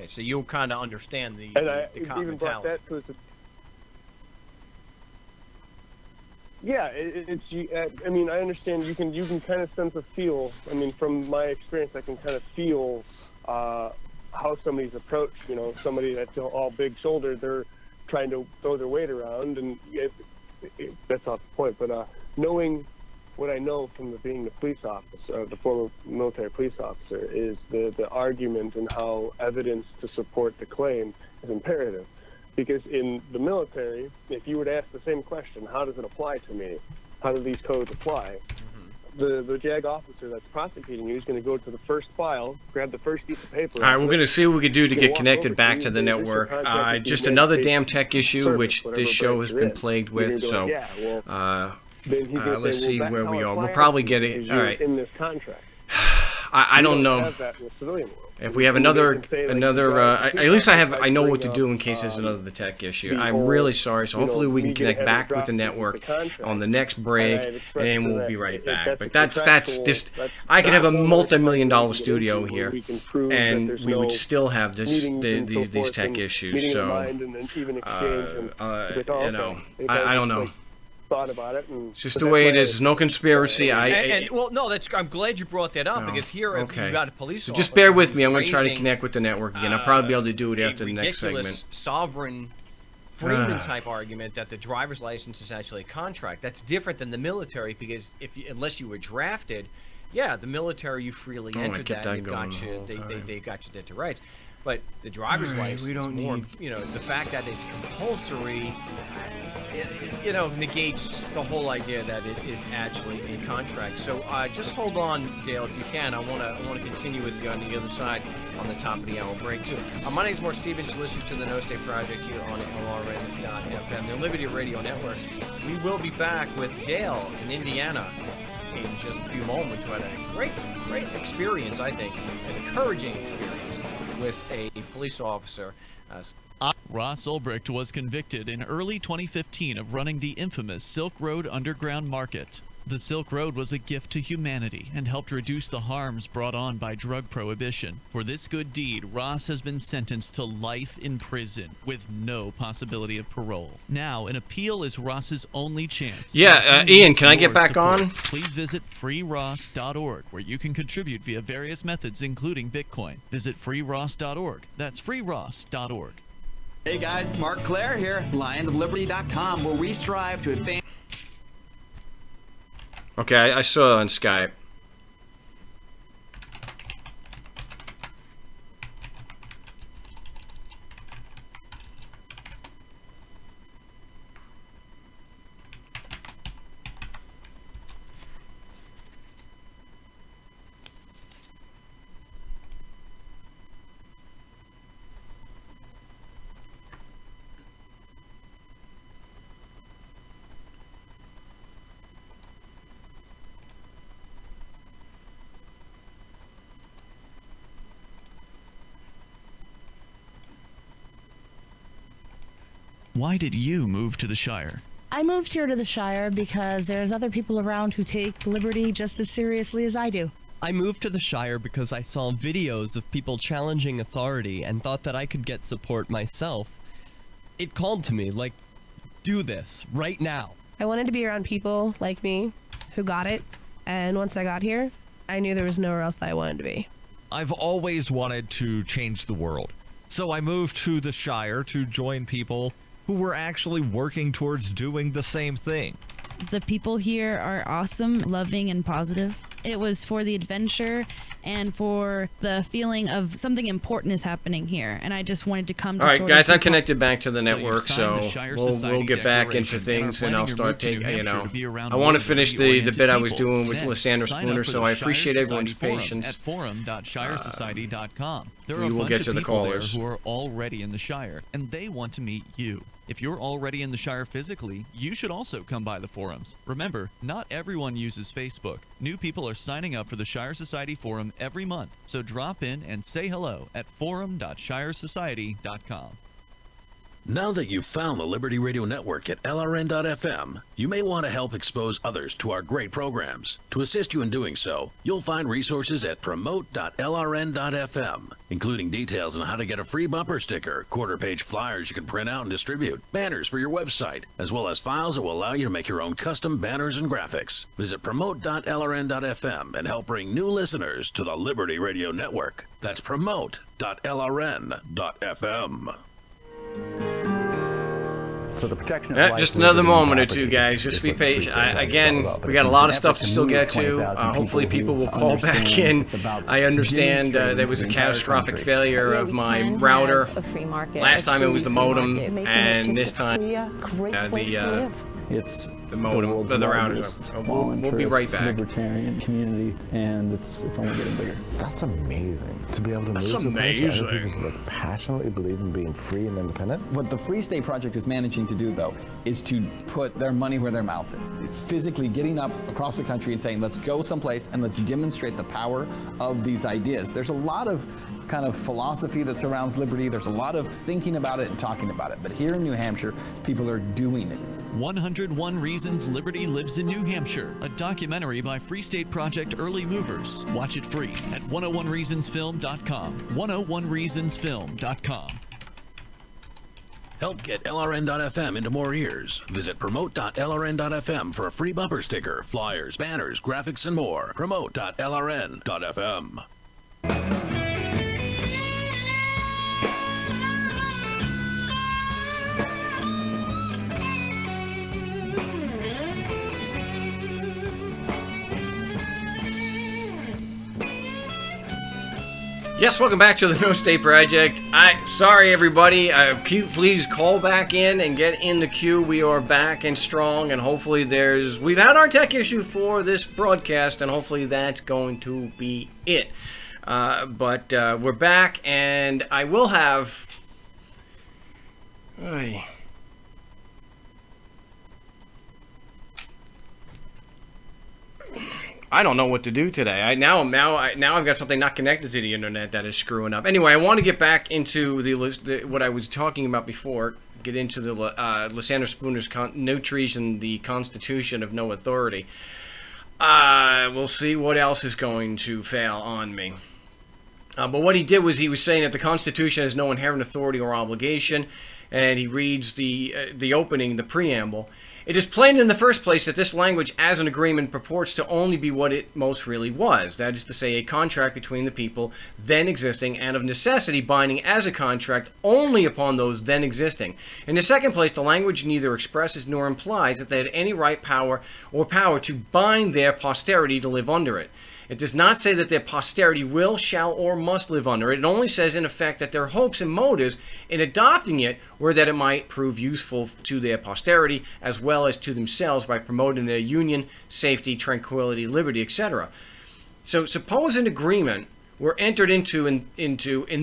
Okay, so you'll kind of understand the cop even brought mentality. that to yeah, I mean, I understand you can kind of sense a feel. I mean, from my experience, I can kind of feel how somebody's approached. You know, somebody that's all big-shouldered, they're trying to throw their weight around, and that's off the point. But knowing what I know from being the police officer, the former military police officer, is the argument and how evidence to support the claim is imperative. Because in the military, if you were to ask the same question, how does it apply to me? How do these codes apply? The JAG officer that's prosecuting you is going to go to the first file, grab the first piece of paper. All right, we're going to see what we can do to get connected back to the network. Just another damn tech issue, which this show has been plagued with, so let's see where we are. We'll probably get it. All right. In this contract. I don't know. If we have another, at least I know what to do in case there's another tech issue. I'm really sorry, so hopefully we can connect back with the network on the next break, and we'll be right back. But that's just, I could have a multi-million-dollar studio here, and we would still have these tech issues. So, you know, I don't know. Thought about it, and it's just the way it is. There's no conspiracy. Well, no, I'm glad you brought that up, because here you've got a police officer. Just bear with me. I'm going to try to connect with the network again. I'll probably be able to do it after the next segment. Ridiculous sovereign freedom type argument that the driver's license is actually a contract. That's different than the military, because unless you were drafted, yeah, the military, you freely entered that. And they got you to rights. But the driver's license, we don't need, you know, the fact that it's compulsory, you know, negates the whole idea that it is actually a contract. So just hold on, Dale, if you can. I want to continue with you on the other side on the top of the hour break too. My name is Mark Stevens. You listen to the No State Project here on LRN.FM, the Liberty Radio Network. We will be back with Dale in Indiana in just a few moments. We had a great experience, I think, an encouraging experience with a police officer. Ross Ulbricht was convicted in early 2015 of running the infamous Silk Road Underground Market. The Silk Road was a gift to humanity and helped reduce the harms brought on by drug prohibition. For this good deed, Ross has been sentenced to life in prison with no possibility of parole. Now, an appeal is Ross's only chance. Yeah, Ian, can I get back on? Please visit freeross.org, where you can contribute via various methods, including Bitcoin. Visit freeross.org. That's freeross.org. Hey guys, Mark Claire here, lionsofliberty.com, where we strive to advance. Okay, I saw it on Skype. Why did you move to the Shire? I moved here to the Shire because there's other people around who take liberty just as seriously as I do. I moved to the Shire because I saw videos of people challenging authority and thought that I could get support myself. It called to me, like, do this, right now. I wanted to be around people like me who got it, and once I got here, I knew there was nowhere else that I wanted to be. I've always wanted to change the world, so I moved to the Shire to join people who were actually working towards doing the same thing. The people here are awesome, loving, and positive. It was for the adventure and for the feeling of something important is happening here, and I just wanted to come to. All right, guys, I connected back to the network, so we'll get back into things, and I'll start taking. You know, I want to finish the bit I was doing with Lysander Spooner, so I appreciate everyone's patience. At forum.shiresociety.com. There are we will get to the callers who are already in the Shire, and they want to meet you. If you're already in the Shire physically, you should also come by the forums. Remember, not everyone uses Facebook. New people are signing up for the Shire Society Forum every month, so drop in and say hello at forum.shiresociety.com. Now that you've found the Liberty Radio Network at LRN.FM, you may want to help expose others to our great programs. To assist you in doing so, you'll find resources at promote.lrn.fm, including details on how to get a free bumper sticker, quarter-page flyers you can print out and distribute, banners for your website, as well as files that will allow you to make your own custom banners and graphics. Visit promote.lrn.fm and help bring new listeners to the Liberty Radio Network. That's promote.lrn.fm. So the protection of just another moment or two, guys. Just be patient. Again, we got a lot of stuff to still get to. Hopefully people will call back in. I understand there was a catastrophic failure of my router. Last time it was the modem, and this time the modem, the router. We'll be right back. Libertarian community, and it's only getting bigger. That's amazing to be able to move to a place where other people that passionately believe in being free and independent. What the Free State Project is managing to do, though, is to put their money where their mouth is. It's physically getting up across the country and saying, let's go someplace and let's demonstrate the power of these ideas. There's a lot of kind of philosophy that surrounds liberty. There's a lot of thinking about it and talking about it. But here in New Hampshire, people are doing it. 101 Reasons Liberty Lives in New Hampshire, a documentary by Free State Project Early Movers. Watch it free at 101reasonsfilm.com. 101reasonsfilm.com. Help get LRN.FM into more ears. Visit promote.lrn.fm for a free bumper sticker, flyers, banners, graphics, and more. Promote.lrn.fm. Yes, welcome back to the No State Project. Sorry everybody, please call back in and get in the queue. We are back and strong, and hopefully we've had our tech issue for this broadcast, and hopefully that's going to be it. But we're back, and I will have... I don't know what to do today. Now I've got something not connected to the internet that is screwing up. Anyway, I want to get back into what I was talking about before. Get into the Lysander Spooner's No Treason, the Constitution of No Authority. We'll see what else is going to fail on me. But what he did was he was saying that the Constitution has no inherent authority or obligation, and he reads the opening, the preamble. It is plain in the first place that this language as an agreement purports to only be what it most really was, that is to say, a contract between the people then existing and of necessity binding as a contract only upon those then existing. In the second place, the language neither expresses nor implies that they had any right, power to bind their posterity to live under it. It does not say that their posterity will, shall, or must live under it. It only says, in effect, that their hopes and motives in adopting it were that it might prove useful to their posterity as well as to themselves by promoting their union, safety, tranquility, liberty, etc. So suppose an agreement were entered into in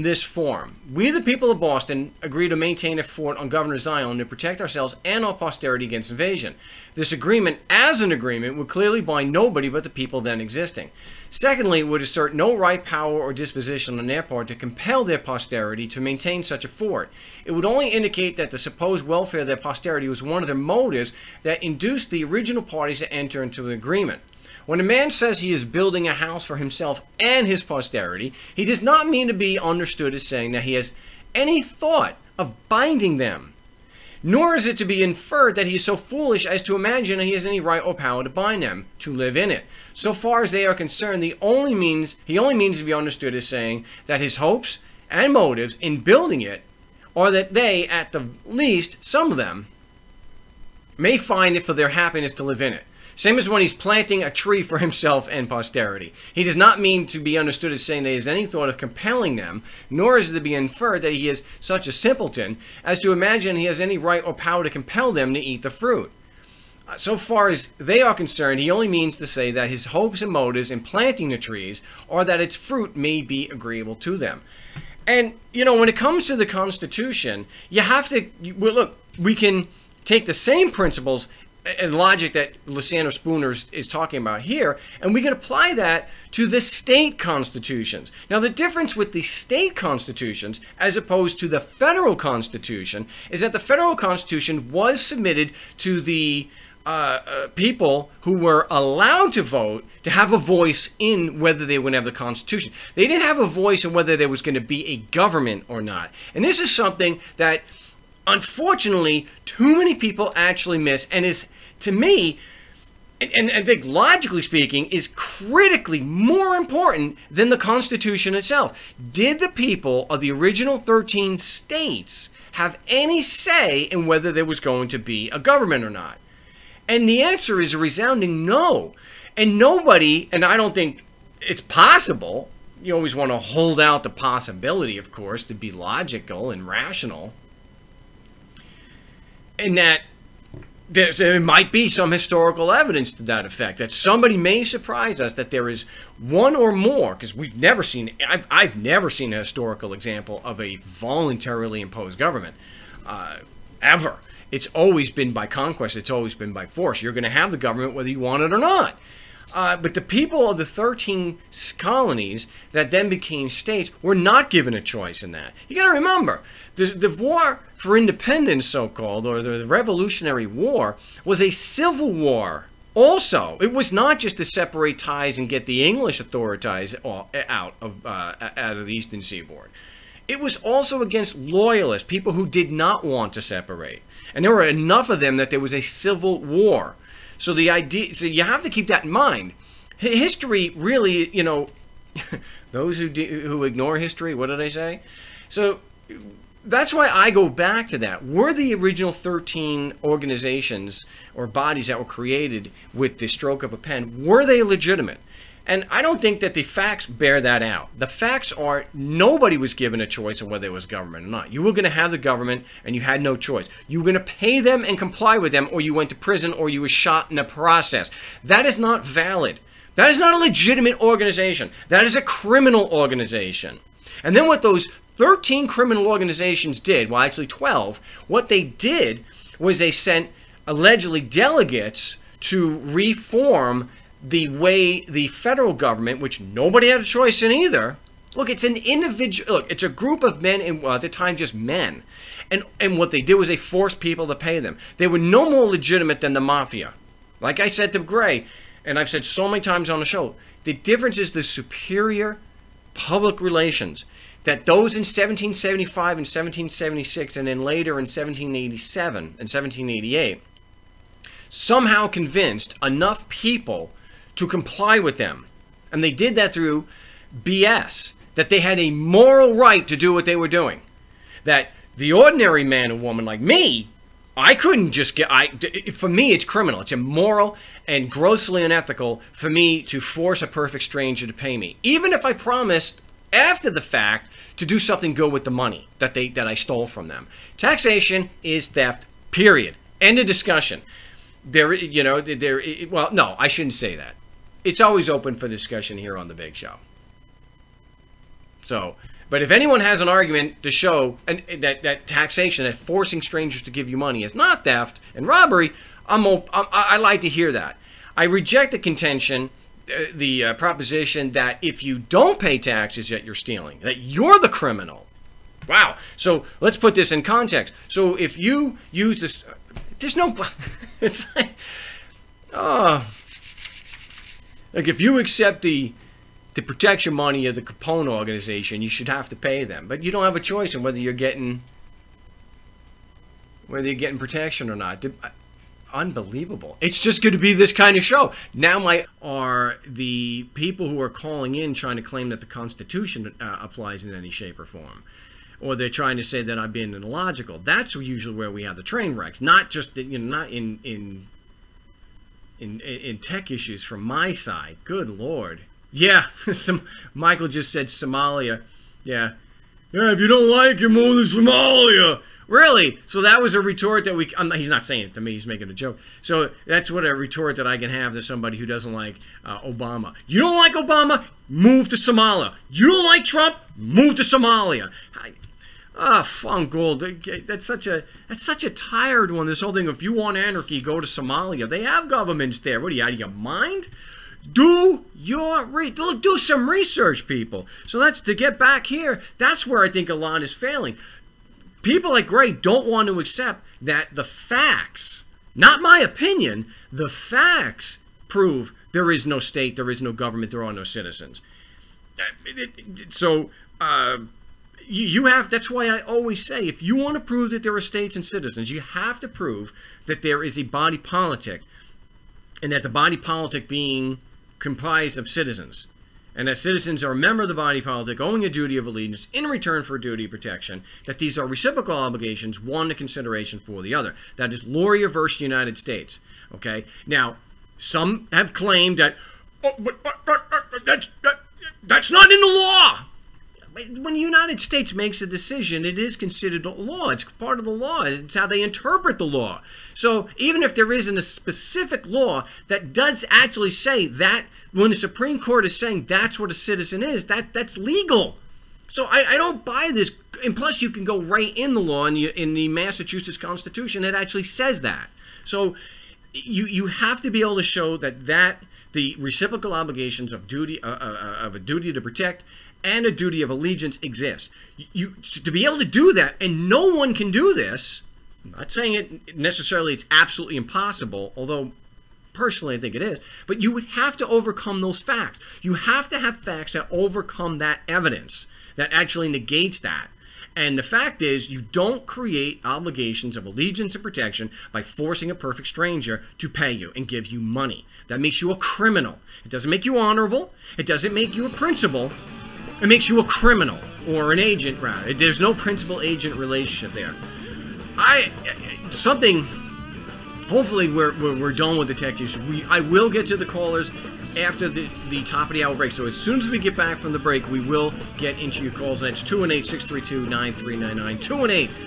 this form. We, the people of Boston, agree to maintain a fort on Governor's Island to protect ourselves and our posterity against invasion. This agreement, as an agreement, would clearly bind nobody but the people then existing. Secondly, it would assert no right, power, or disposition on their part to compel their posterity to maintain such a fort. It would only indicate that the supposed welfare of their posterity was one of the motives that induced the original parties to enter into the agreement. When a man says he is building a house for himself and his posterity, he does not mean to be understood as saying that he has any thought of binding them. Nor is it to be inferred that he is so foolish as to imagine that he has any right or power to bind them, to live in it. So far as they are concerned, he only means to be understood as saying that his hopes and motives in building it are that they, at the least, some of them, may find it for their happiness to live in it. Same as when he's planting a tree for himself and posterity. He does not mean to be understood as saying that he has any thought of compelling them, nor is it to be inferred that he is such a simpleton as to imagine he has any right or power to compel them to eat the fruit. So far as they are concerned, he only means to say that his hopes and motives in planting the trees are that its fruit may be agreeable to them. And, you know, when it comes to the Constitution, you have to, look, we can take the same principles and logic that Lysander Spooner is talking about here, and we can apply that to the state constitutions. Now, the difference with the state constitutions as opposed to the federal constitution is that the federal constitution was submitted to the people who were allowed to vote to have a voice in whether they would have the Constitution. They didn't have a voice in whether there was going to be a government or not. And this is something that, unfortunately, too many people actually miss, and is, to me, and I think logically speaking, is critically more important than the Constitution itself. Did the people of the original 13 states have any say in whether there was going to be a government or not? And the answer is a resounding no. And nobody, and I don't think it's possible, you always want to hold out the possibility, of course, to be logical and rational, and that there might be some historical evidence to that effect, that somebody may surprise us that there is one or more, because we've never seen, I've never seen a historical example of a voluntarily imposed government, ever. It's always been by conquest. It's always been by force. You're going to have the government whether you want it or not. But the people of the 13 colonies that then became states were not given a choice in that. You got to remember, the war for independence, so-called, or the Revolutionary War, was a civil war. Also, it was not just to separate ties and get the English authorities out of the Eastern Seaboard. It was also against loyalists, people who did not want to separate. And there were enough of them that there was a civil war. So the idea, so you have to keep that in mind. History really, you know, those who ignore history, what did I say? So that's why I go back to that. Were the original 13 organizations or bodies that were created with the stroke of a pen, were they legitimate? And I don't think that the facts bear that out. The facts are nobody was given a choice on whether it was government or not. You were going to have the government and you had no choice. You were going to pay them and comply with them, or you went to prison, or you were shot in the process. That is not valid. That is not a legitimate organization. That is a criminal organization. And then what those 13 criminal organizations did, well actually 12, what they did was they sent allegedly delegates to reform the way the federal government, which nobody had a choice in either. Look, it's an individual, look, it's a group of men, and well, at the time just men. And what they did was they forced people to pay them. They were no more legitimate than the mafia. Like I said to Gray, and I've said so many times on the show, the difference is the superior public relations that those in 1775 and 1776, and then later in 1787 and 1788, somehow convinced enough people to comply with them. And they did that through BS, that they had a moral right to do what they were doing. That the ordinary man and woman like me, I couldn't just get, for me it's criminal. It's immoral and grossly unethical for me to force a perfect stranger to pay me. Even if I promised after the fact to do something good with the money that I stole from them. Taxation is theft, period. End of discussion. Well, no, I shouldn't say that. It's always open for discussion here on The Big Show. So, but if anyone has an argument to show that taxation, that forcing strangers to give you money is not theft and robbery, I like to hear that. I reject the contention, the proposition that if you don't pay taxes, yet you're stealing, that you're the criminal. Wow. So let's put this in context. So if you use this, there's no, it's like, like if you accept the protection money of the Capone organization, you should have to pay them. But you don't have a choice in whether you're getting protection or not. Unbelievable. It's just going to be this kind of show. Now are the people who are calling in trying to claim that the Constitution applies in any shape or form. Or they're trying to say that I'm being illogical. That's usually where we have the train wrecks. Not just, not in tech issues from my side. Good Lord. Yeah, Michael just said Somalia. Yeah. Yeah, if you don't like it, move to Somalia. Really? So that was a retort that he's not saying it to me, he's making a joke. So that's what a retort that I can have to somebody who doesn't like Obama. You don't like Obama? Move to Somalia. You don't like Trump? Move to Somalia. Fungold, that's such a tired one. This whole thing, if you want anarchy, go to Somalia. They have governments there. What are you, out of your mind? Do some research, people. So that's to get back here. That's where I think a lot is failing. People like Gray don't want to accept that the facts, not my opinion, the facts prove there is no state, there is no government, there are no citizens. So you have, that's why I always say, if you want to prove that there are states and citizens, you have to prove that there is a body politic, and that the body politic being comprised of citizens, and that citizens are a member of the body politic owing a duty of allegiance in return for a duty of protection, that these are reciprocal obligations, one a consideration for the other. That is Laurier versus United States. Okay? Now, some have claimed that, that's not in the law. When the United States makes a decision, it is considered a law. It's part of the law. It's how they interpret the law. So even if there isn't a specific law that does actually say that, when the Supreme Court is saying that's what a citizen is, that's legal. So I don't buy this. And plus, you can go right in the law, in the Massachusetts Constitution, it actually says that. So you have to be able to show that the reciprocal obligations of a duty to protect and a duty of allegiance exist. To be able to do that, and no one can do this, I'm not saying it necessarily it's absolutely impossible, although personally I think it is, but you would have to overcome those facts. You have to have facts that overcome that evidence, that actually negates that. And the fact is, you don't create obligations of allegiance and protection by forcing a perfect stranger to pay you and give you money. That makes you a criminal. It doesn't make you honorable. It doesn't make you a principal. It makes you a criminal, or an agent, rather. There's no principal-agent relationship there. Hopefully we're done with the tech issues. I will get to the callers after the top of the hour break. So as soon as we get back from the break, we will get into your calls. And it's 218-632-9399.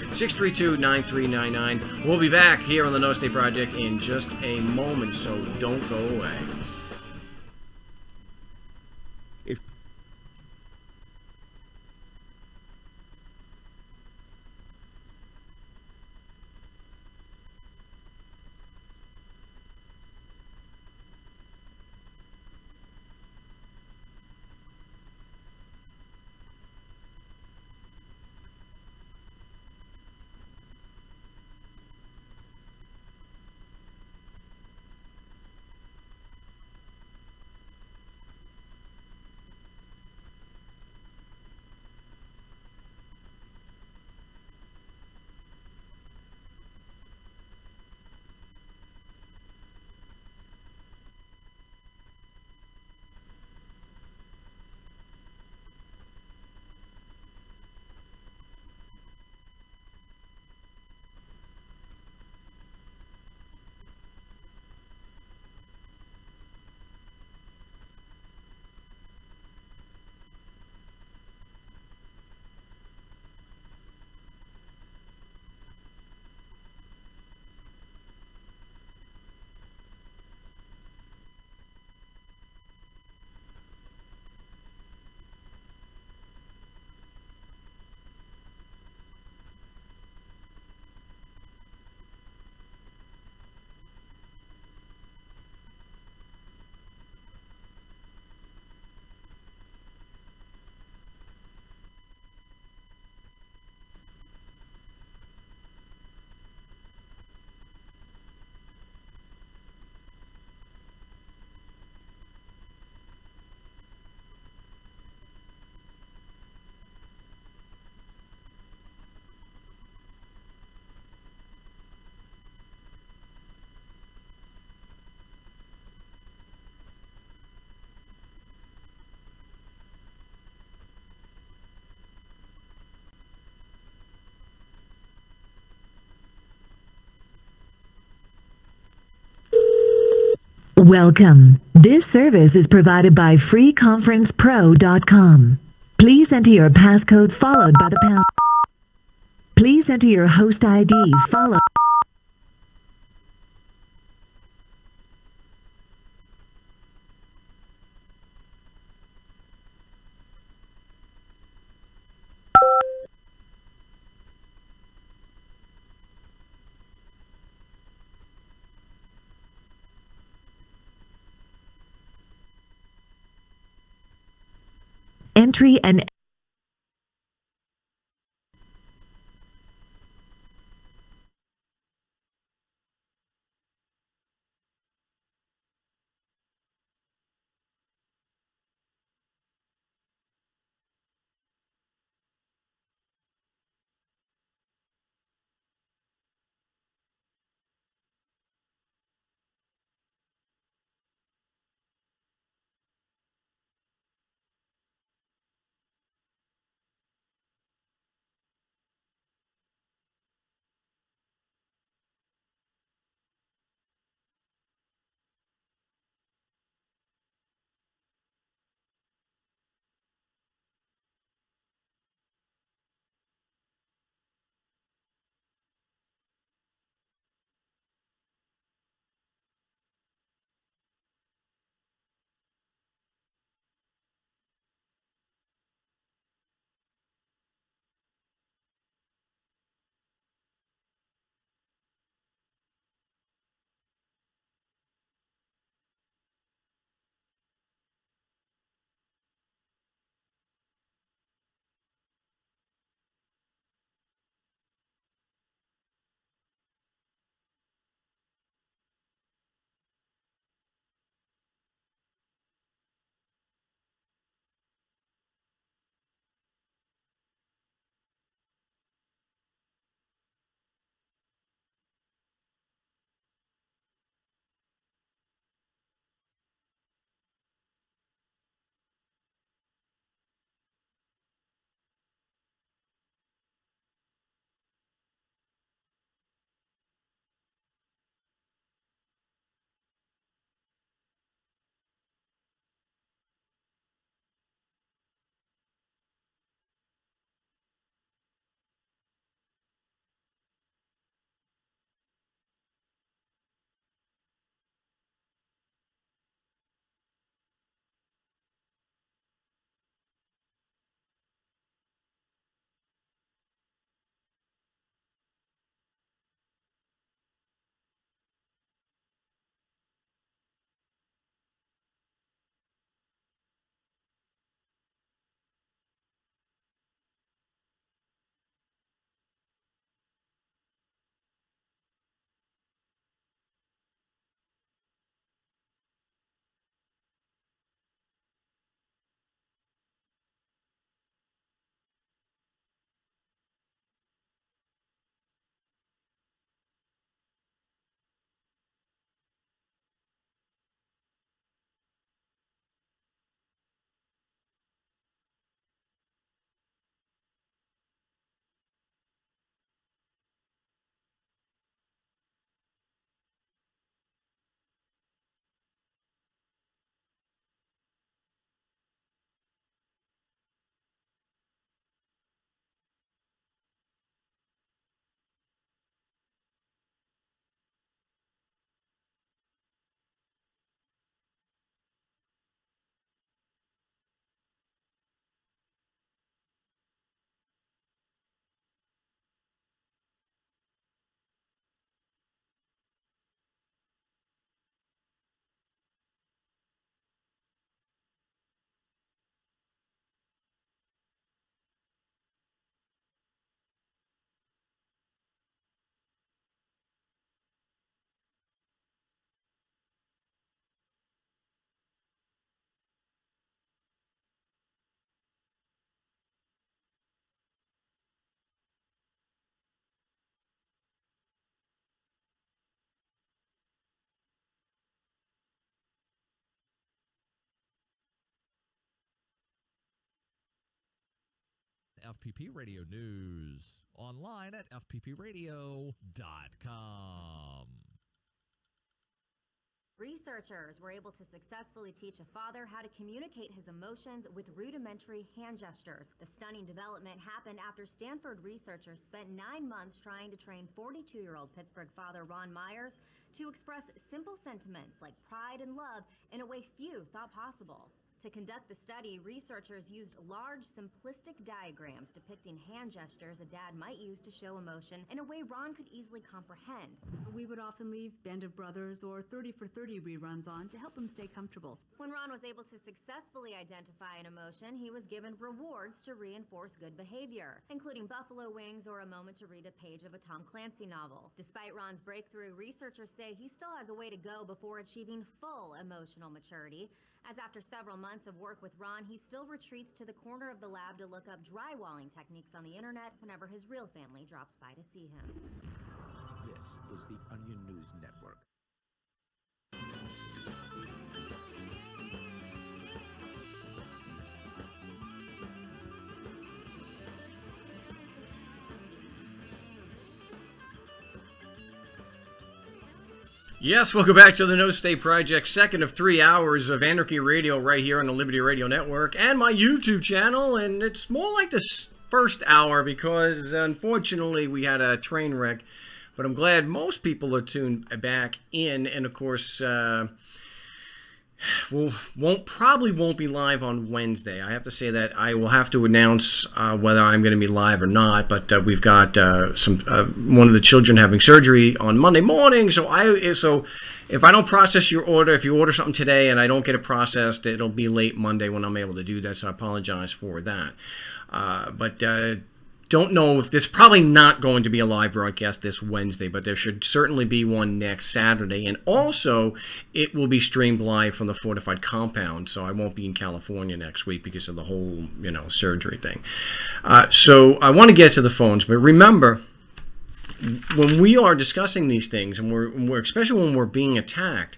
218-632-9399. We'll be back here on the No State Project in just a moment, so don't go away. Welcome. This service is provided by freeconferencepro.com. Please enter your passcode followed by the pound. Please enter your host ID followed. Entry and FPP Radio News, online at fppradio.com. Researchers were able to successfully teach a father how to communicate his emotions with rudimentary hand gestures. The stunning development happened after Stanford researchers spent 9 months trying to train 42-year-old Pittsburgh father Ron Myers to express simple sentiments like pride and love in a way few thought possible. To conduct the study, researchers used large, simplistic diagrams depicting hand gestures a dad might use to show emotion in a way Ron could easily comprehend. We would often leave Band of Brothers or 30 for 30 reruns on to help him stay comfortable. When Ron was able to successfully identify an emotion, he was given rewards to reinforce good behavior, including buffalo wings or a moment to read a page of a Tom Clancy novel. Despite Ron's breakthrough, researchers say he still has a way to go before achieving full emotional maturity, as after several months of work with Ron, he still retreats to the corner of the lab to look up drywalling techniques on the internet whenever his real family drops by to see him. This is the Onion News Network. Yes, welcome back to the No State Project, second of 3 hours of Anarchy Radio right here on the Liberty Radio Network and my YouTube channel, and it's more like this first hour because unfortunately we had a train wreck, but I'm glad most people are tuned back in, and of course probably won't be live on Wednesday. I have to say that I will have to announce whether I'm going to be live or not, but we've got one of the children having surgery on Monday morning, so if I don't process your order, if you order something today and I don't get it processed, it'll be late Monday when I'm able to do that, so I apologize for that. Don't know if there's probably not going to be a live broadcast this Wednesday, but there should certainly be one next Saturday. And also, it will be streamed live from the fortified compound, so I won't be in California next week because of the whole, surgery thing. So I want to get to the phones, but remember, when we are discussing these things, and we're especially when we're being attacked,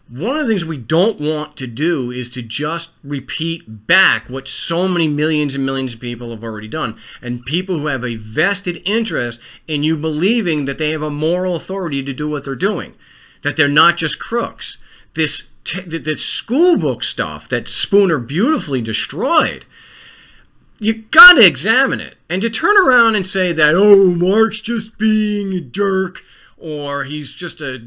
one of the things we don't want to do is to just repeat back what so many millions and millions of people have already done. And people who have a vested interest in you believing that they have a moral authority to do what they're doing. That they're not just crooks. This school book stuff that Spooner beautifully destroyed, you got to examine it. And to turn around and say that, oh, Mark's just being a jerk, or he's just a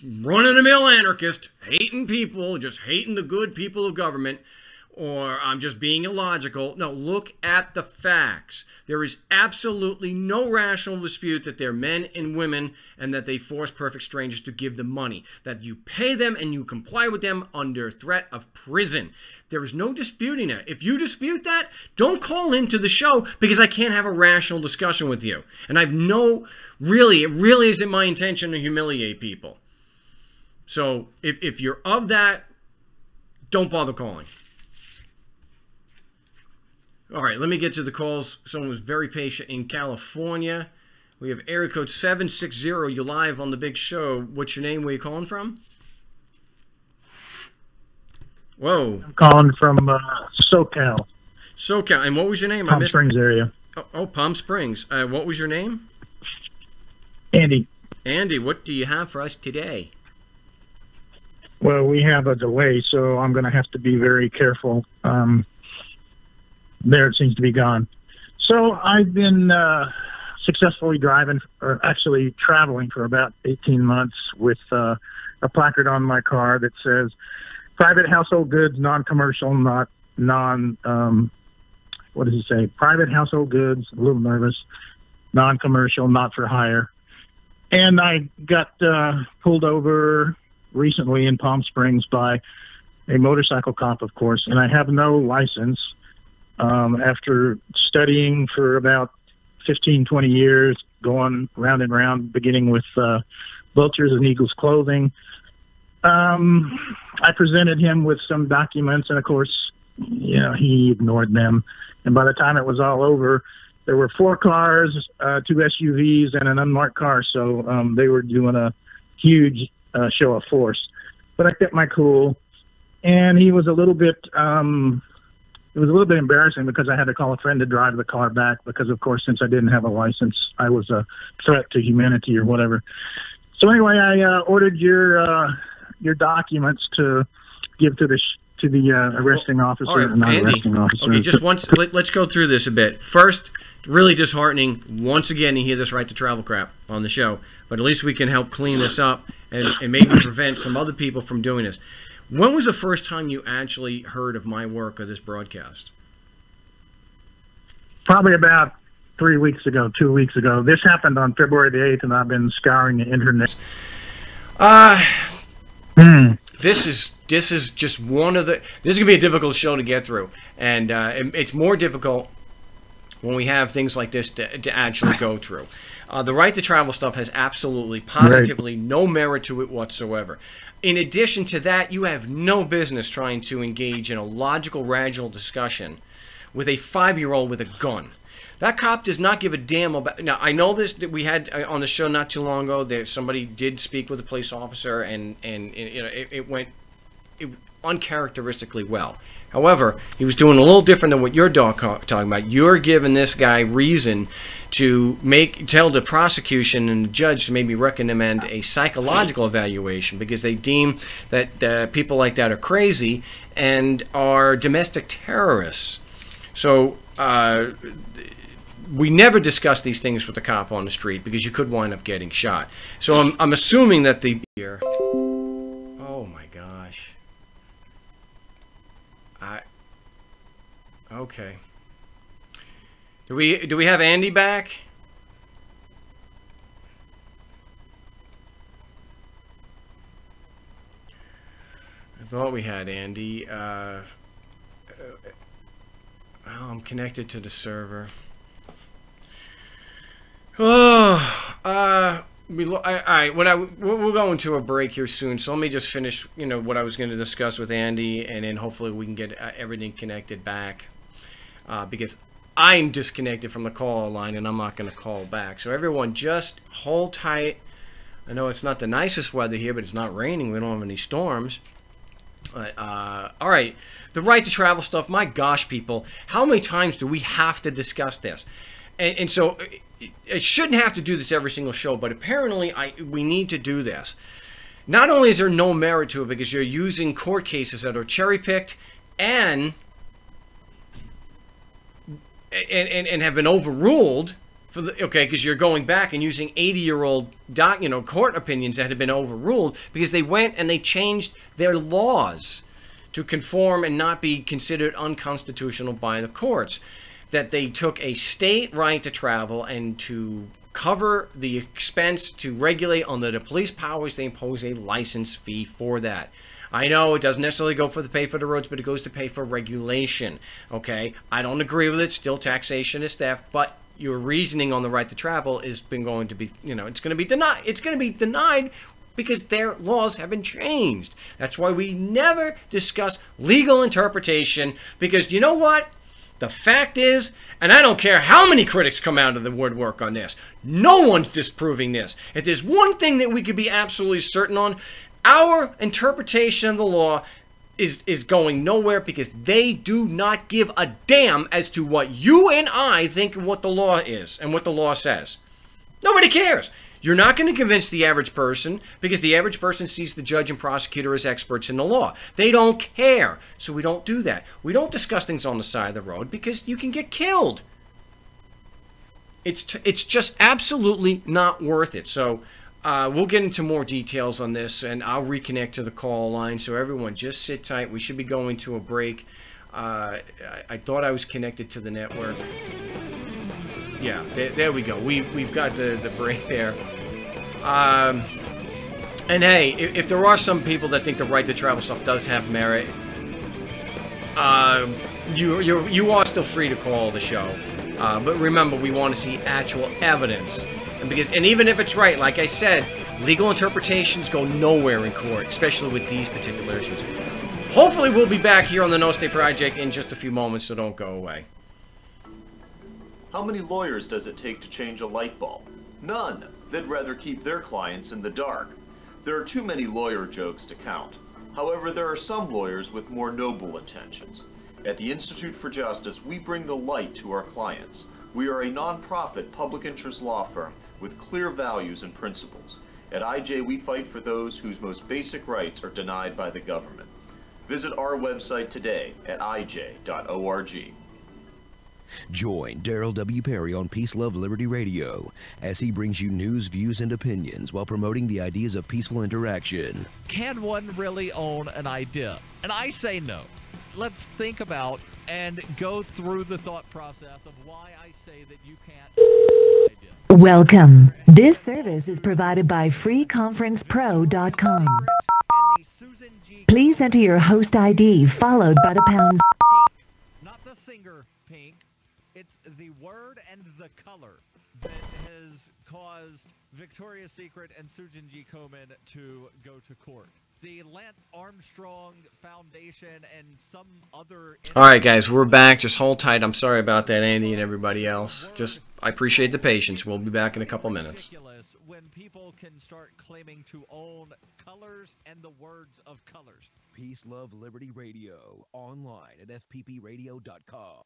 run-of-the-mill anarchist, hating people, just hating the good people of government, or I'm just being illogical. No, look at the facts. There is absolutely no rational dispute that they're men and women and that they force perfect strangers to give them money, that you pay them and you comply with them under threat of prison. There is no disputing it. If you dispute that, don't call into the show because I can't have a rational discussion with you. And I've it really isn't my intention to humiliate people. So if you're of that, don't bother calling. All right, let me get to the calls. Someone was very patient in California. We have area code 760. You're live on the big show. What's your name? Where are you calling from? Whoa. I'm calling from SoCal. SoCal. And what was your name? Palm Springs area. Oh, Palm Springs. What was your name? Andy. Andy, what do you have for us today? Well, we have a delay, so I'm going to have to be very careful. There it seems to be gone. So I've been successfully driving, or actually traveling for about 18 months with a placard on my car that says, private household goods, non-commercial, not what does it say? Private household goods, a little nervous, non-commercial, not for hire. And I got pulled over recently in Palm Springs by a motorcycle cop, of course, and I have no license. After studying for about 15, 20 years, going round and round, beginning with Vultures and Eagles clothing, I presented him with some documents, and of course, he ignored them. And by the time it was all over, there were 4 cars, 2 SUVs, and an unmarked car. So they were doing a huge show of force. But I kept my cool, and he was a little bit. It was a little bit embarrassing because I had to call a friend to drive the car back because, of course, since I didn't have a license, I was a threat to humanity or whatever. So anyway, I ordered your documents to give to the arresting officer. All right, and Andy, arresting officer. Okay, just once. Let's go through this a bit. First, really disheartening. Once again, you hear this right to travel crap on the show, but at least we can help clean this up and maybe prevent some other people from doing this. When was the first time you actually heard of my work or this broadcast? Probably about 3 weeks ago, 2 weeks ago. This happened on February the 8th, and I've been scouring the internet. This is just one of the. This is gonna be a difficult show to get through, and it's more difficult when we have things like this to actually go through. The right to travel stuff has absolutely, positively no merit to it whatsoever. In addition to that, you have no business trying to engage in a logical, rational discussion with a 5-year-old with a gun. That cop does not give a damn about. Now, I know this that we had on the show not too long ago. There, somebody did speak with a police officer, and you know, it went uncharacteristically well. However, he was doing a little different than what you're talking about. You're giving this guy reason to tell the prosecution and the judge to maybe recommend a psychological evaluation because they deem that people like that are crazy and are domestic terrorists. So we never discuss these things with the cop on the street because you could wind up getting shot. So I'm assuming that the here. Oh my gosh. Okay. Do we have Andy back? I thought we had Andy. Well, I'm connected to the server. Oh, all right. We'll go into a break here soon. So let me just finish, you know, what I was going to discuss with Andy, and then hopefully we can get everything connected back. Because I'm disconnected from the call line, and I'm not going to call back. So everyone, just hold tight. I know it's not the nicest weather here, but it's not raining. We don't have any storms. But, all right, the right to travel stuff. My gosh, people, how many times do we have to discuss this? And so I shouldn't have to do this every single show, but apparently we need to do this. Not only is there no merit to it because you're using court cases that are cherry-picked and have been overruled for the because you're going back and using 80-year-old court opinions that have been overruled because they went and they changed their laws to conform and not be considered unconstitutional by the courts. That they took a state right to travel and to cover the expense to regulate under the police powers, they impose a license fee for that. I know it doesn't necessarily go for the pay for the roads, but it goes to pay for regulation. Okay, I don't agree with it. Still, taxation is theft, but your reasoning on the right to travel is going to be, it's going to be denied. It's going to be denied because their laws have been changed. That's why we never discuss legal interpretation because you know what? The fact is, and I don't care how many critics come out of the woodwork on this, no one's disproving this. If there's one thing that we could be absolutely certain on, our interpretation of the law is going nowhere because they do not give a damn as to what you and I think what the law is and what the law says. Nobody cares. You're not going to convince the average person because the average person sees the judge and prosecutor as experts in the law. They don't care. So we don't do that. We don't discuss things on the side of the road because you can get killed. It's just absolutely not worth it. So we'll get into more details on this, and I'll reconnect to the call line. So everyone, just sit tight. We should be going to a break. I thought I was connected to the network. Yeah, there we go. We've got the break there. And hey, if there are some people that think the right to travel stuff does have merit, you are still free to call the show. But remember, we want to see actual evidence. And even if it's right, like I said, legal interpretations go nowhere in court, especially with these particular issues. Hopefully we'll be back here on the No Stay Project in just a few moments, so don't go away. How many lawyers does it take to change a light bulb? None. They'd rather keep their clients in the dark. There are too many lawyer jokes to count. However, there are some lawyers with more noble intentions. At the Institute for Justice, we bring the light to our clients. We are a non-profit public interest law firm with clear values and principles. At IJ, we fight for those whose most basic rights are denied by the government. Visit our website today at ij.org. Join Daryl W. Perry on Peace, Love, Liberty Radio as he brings you news, views, and opinions while promoting the ideas of peaceful interaction. Can one really own an idea? And I say no. Let's think about and go through the thought process of why I say that you can't. Welcome. This service is provided by freeconferencepro.com. Please enter your host ID followed by the pound. Not the singer pink. It's the word and the color that has caused Victoria's Secret and Sujin G. Komen to go to court. The Lance Armstrong Foundation and some other... Alright guys, we're back. Just hold tight. I'm sorry about that, Andy and everybody else. I appreciate the patience. We'll be back in a couple minutes. When people can start claiming to own colors and the words of colors. Peace, Love, Liberty Radio. Online at fppradio.com.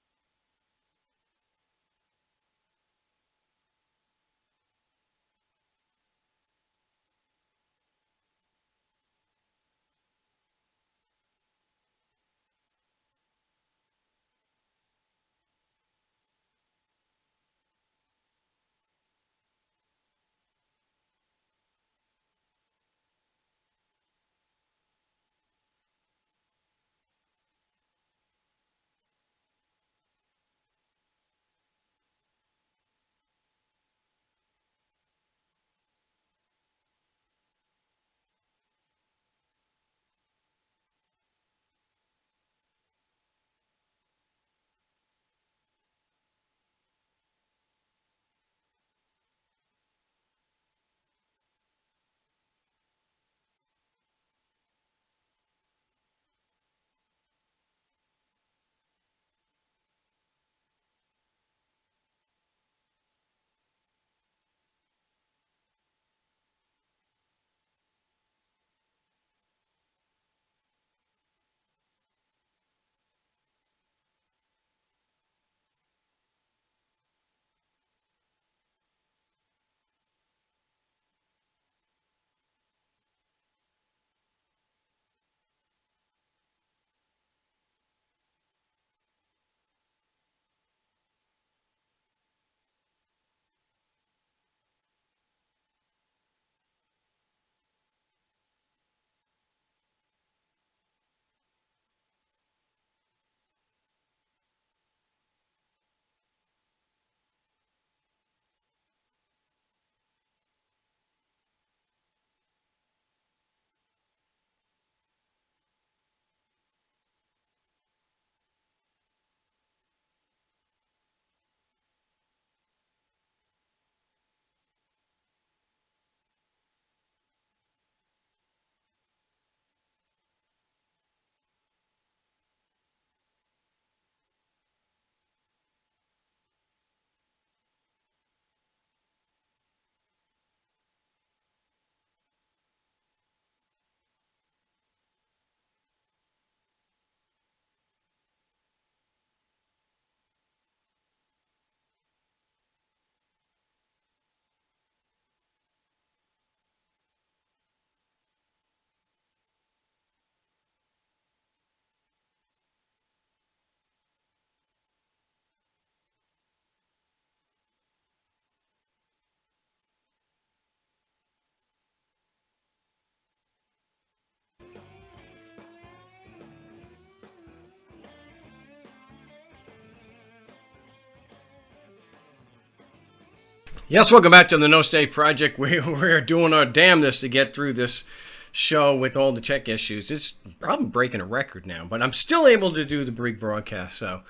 Yes, welcome back to the No State Project. We're doing our damnedest to get through this show with all the tech issues. It's probably breaking a record now, but I'm still able to do the brief broadcast, so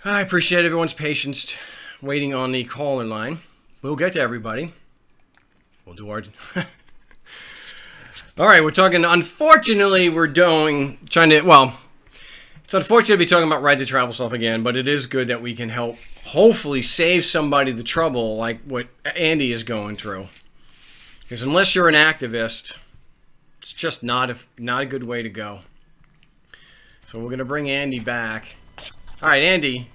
I appreciate everyone's patience waiting on the caller line. We'll get to everybody. We'll do our... All right, we're talking... Unfortunately, it's unfortunate to be talking about right to travel stuff again, but it is good that we can help hopefully save somebody the trouble like what Andy is going through. Because unless you're an activist, it's just not a good way to go. So we're going to bring Andy back. All right, Andy,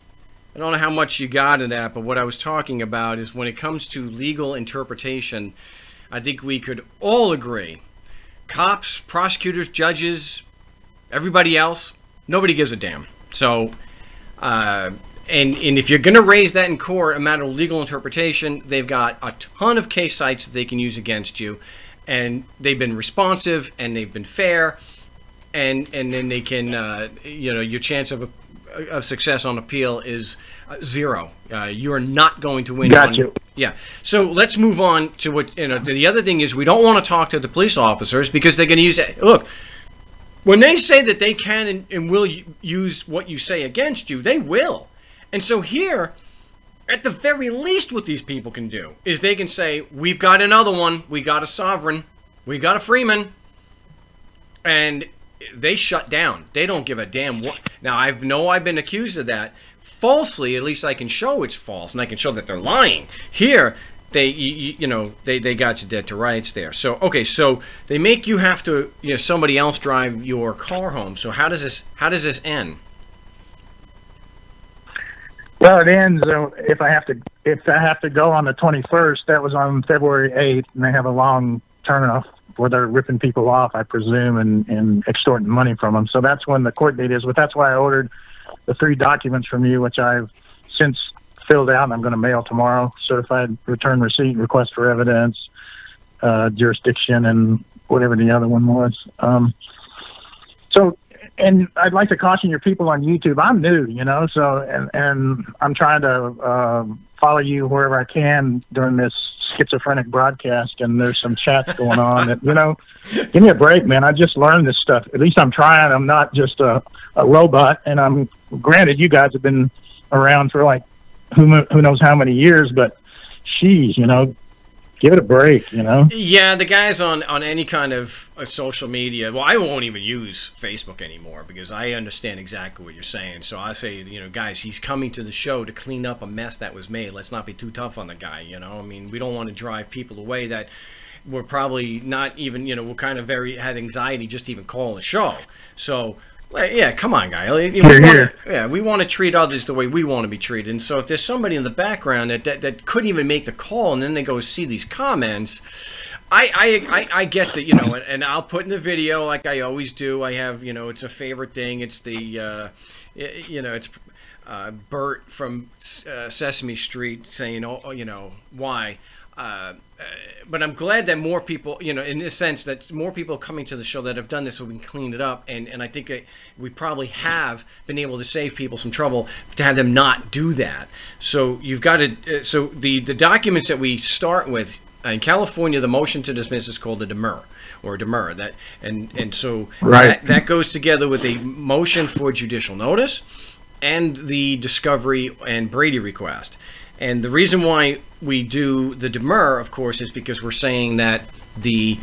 I don't know how much you got in that, but what I was talking about is when it comes to legal interpretation, I think we could all agree. Cops, prosecutors, judges, everybody else, nobody gives a damn. So, And if you're going to raise that in court, a matter of legal interpretation, they've got a ton of case sites that they can use against you, and they've been responsive and they've been fair, and then they can, you know, your chance of success on appeal is 0. You are not going to win. Got you. Yeah. So let's move on to what, you know, the other thing is we don't want to talk to the police officers because they're going to use it. Look, when they say that they can and will use what you say against you, they will. And so here, at the very least, what these people can do is they can say, we've got another one, we got a sovereign, we got a Freeman, and they shut down. They don't give a damn what. Now, I've been accused of that falsely. At least I can show it's false, and I can show that they're lying. Here, you know, they got you dead to rights there. So, okay, so they make you have to, you know, somebody else drive your car home. So how does this end? Well, it ends if I have to go on the 21st. That was on February 8th, and they have a long turnoff where they're ripping people off, I presume, and extorting money from them. So that's when the court date is. But that's why I ordered the 3 documents from you, which I've since filled out, and I'm going to mail tomorrow: certified return receipt, request for evidence, jurisdiction, and whatever the other one was. And I'd like to caution your people on YouTube. I'm new, you know, so and I'm trying to follow you wherever I can during this schizophrenic broadcast, and there's some chats going on. That, you know, give me a break, man. I just learned this stuff. At least I'm trying. I'm not just a robot. And I'm granted, you guys have been around for like who knows how many years, but geez, you know, give it a break, you know? Yeah, the guys on any kind of social media, well, I won't even use Facebook anymore because I understand exactly what you're saying. So I say, you know, guys, he's coming to the show to clean up a mess that was made. Let's not be too tough on the guy, you know? I mean, we don't want to drive people away that we're probably not even, you know, we're kind of had anxiety just to even call the show. So, yeah, come on, guy. We want to treat others the way we want to be treated. And so if there's somebody in the background that couldn't even make the call, and then they go see these comments, I get that, you know, and I'll put in the video like I always do. I have, you know, it's a favorite thing. It's the, you know, it's Bert from Sesame Street saying, oh, you know, why? But I'm glad that more people, you know, in this sense, that more people coming to the show that have done this so we can clean it up. And I think we probably have been able to save people some trouble to have them not do that. So you've got to, so the documents that we start with, in California, the motion to dismiss is called a demur, or a demur. And so right. that goes together with a motion for judicial notice and the discovery and Brady request. And the reason why we do the demur, of course, is because we're saying that the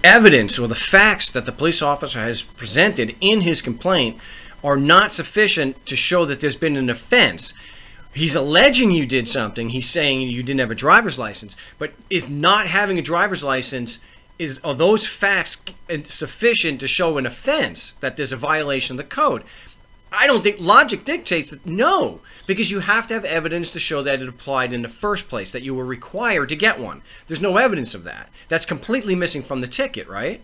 evidence or the facts that the police officer has presented in his complaint are not sufficient to show that there's been an offense. He's alleging you did something. He's saying you didn't have a driver's license. But is not having a driver's license, are those facts sufficient to show an offense, that there's a violation of the code? I don't think logic dictates that, no, because you have to have evidence to show that it applied in the first place, that you were required to get one. There's no evidence of that. That's completely missing from the ticket, right?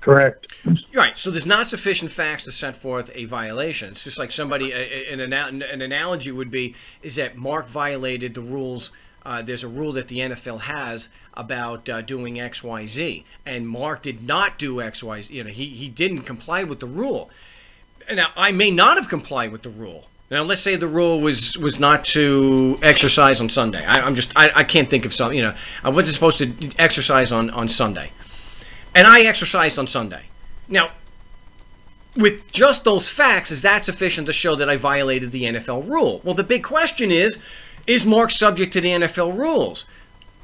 Correct. Right. So there's not sufficient facts to set forth a violation. It's just like somebody, an analogy would be, is that Mark violated the rules. There's a rule that the NFL has about doing X, Y, Z, and Mark did not do X, Y, Z. You know, he didn't comply with the rule. Now, I may not have complied with the rule. Now, let's say the rule was not to exercise on Sunday. I can't think of something. You know, I wasn't supposed to exercise on Sunday, and I exercised on Sunday. Now, with just those facts, is that sufficient to show that I violated the NFL rule? Well, the big question is Mark subject to the NFL rules?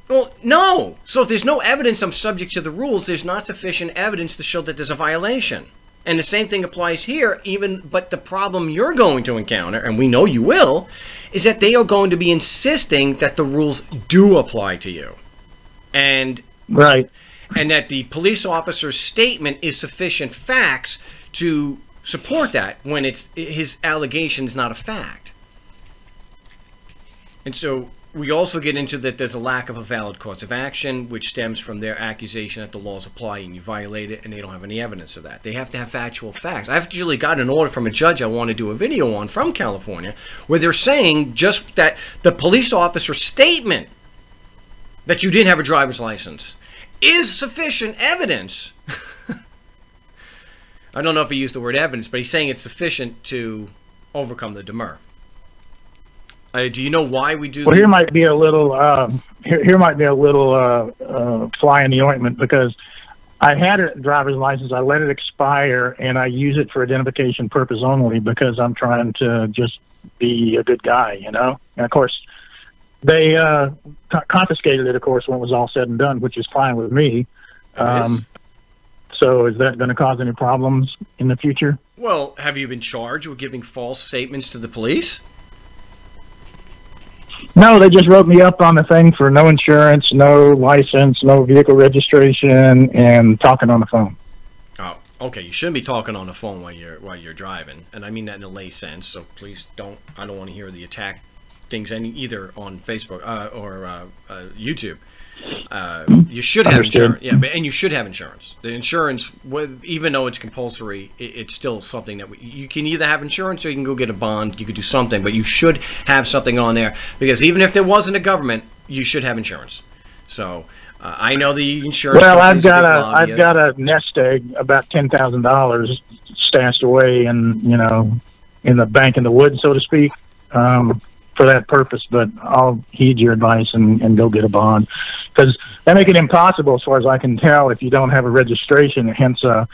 Well, no. So if there's no evidence I'm subject to the rules, there's not sufficient evidence to show that there's a violation. And the same thing applies here, but the problem you're going to encounter, and we know you will, is that they are going to be insisting that the rules do apply to you. And right. And that the police officer's statement is sufficient facts to support that when his allegation is not a fact. And so we also get into that there's a lack of a valid cause of action, which stems from their accusation that the laws apply and you violate it, and they don't have any evidence of that. They have to have factual facts. I've actually got an order from a judge I want to do a video on from California, where they're saying just that the police officer's statement that you didn't have a driver's license is sufficient evidence. I don't know if he used the word evidence, but he's saying it's sufficient to overcome the demur. Do you know why we do? Well, here might be a little fly in the ointment, because I had a driver's license. I let it expire, and I use it for identification purpose only because I'm trying to just be a good guy, you know. And of course, they confiscated it, of course, when it was all said and done, which is fine with me. So is that going to cause any problems in the future? Well, have you been charged with giving false statements to the police? No, they just wrote me up on the thing for no insurance, no license, no vehicle registration, and talking on the phone. Oh, okay. You shouldn't be talking on the phone while you're driving, and I mean that in a lay sense. So please don't. I don't want to hear the attack things either on Facebook or YouTube. You should have insurance. Yeah, and you should have insurance. The insurance, even though it's compulsory, it's still something that you can either have insurance or you can go get a bond. You could do something, but you should have something on there, because even if there wasn't a government, you should have insurance. So I know the insurance. Well, I've got a nest egg about $10,000 stashed away in the bank in the woods, so to speak. For that purpose, but I'll heed your advice and go get a bond, because that make it impossible, as far as I can tell, if you don't have a registration, hence a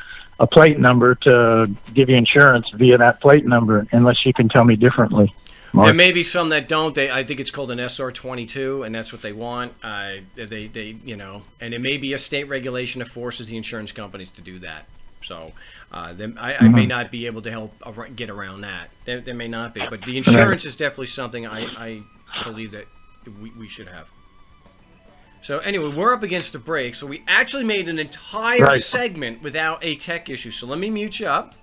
plate number, to give you insurance via that plate number, unless you can tell me differently. Mark? There may be some that don't. I think it's called an SR22, and that's what they want. And it may be a state regulation that forces the insurance companies to do that. So I may not be able to help get around that. There may not be, but the insurance is definitely something I believe that we should have. So anyway, we're up against the break, so we actually made an entire segment without a tech issue. So let me mute you up.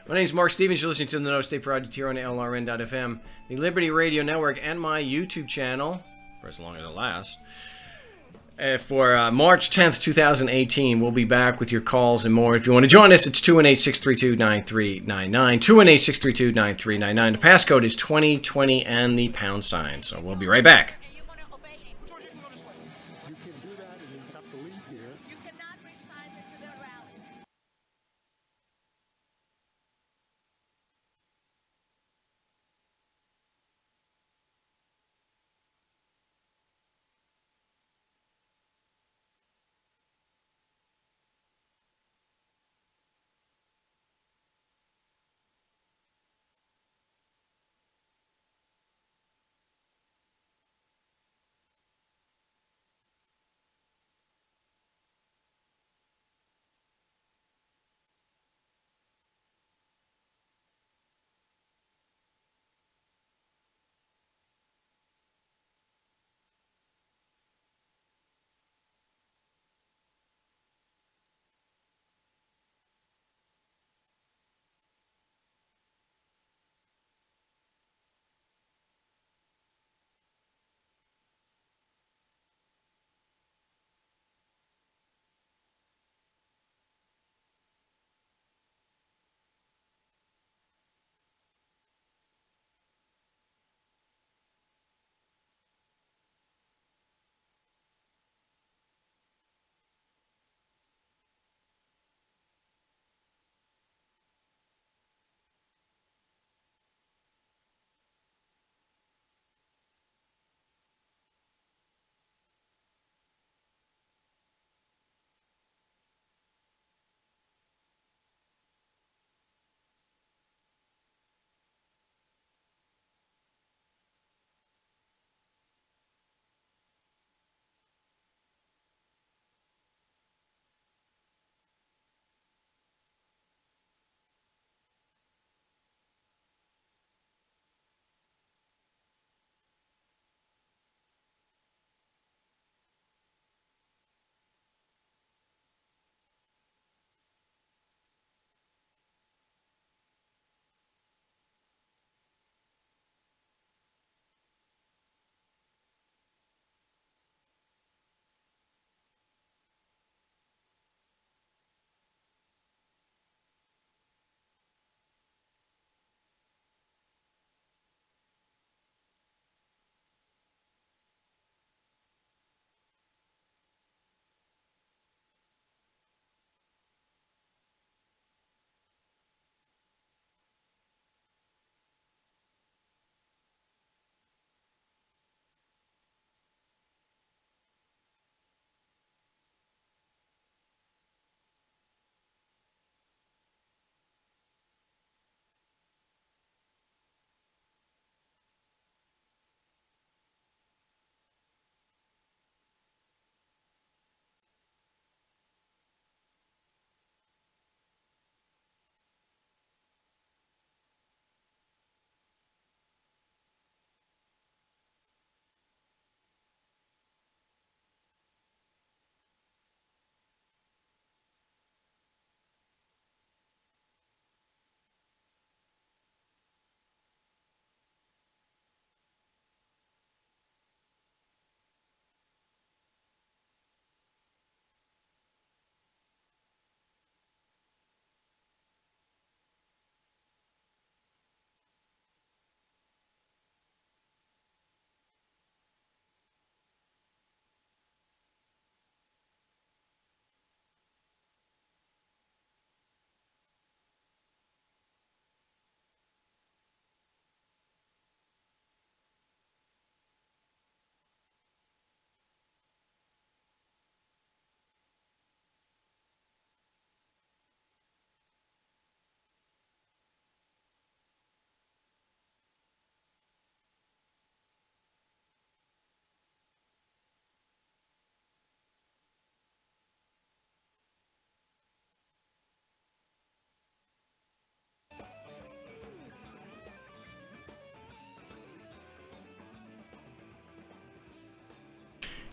My name is Mark Stevens. You're listening to the No State Project here on LRN.FM, the Liberty Radio Network, and my YouTube channel, for as long as it lasts. For March 10th, 2018, we'll be back with your calls and more. If you want to join us, it's 218-632-9399, 218-632-9399. The passcode is 2020 and the #. So we'll be right back.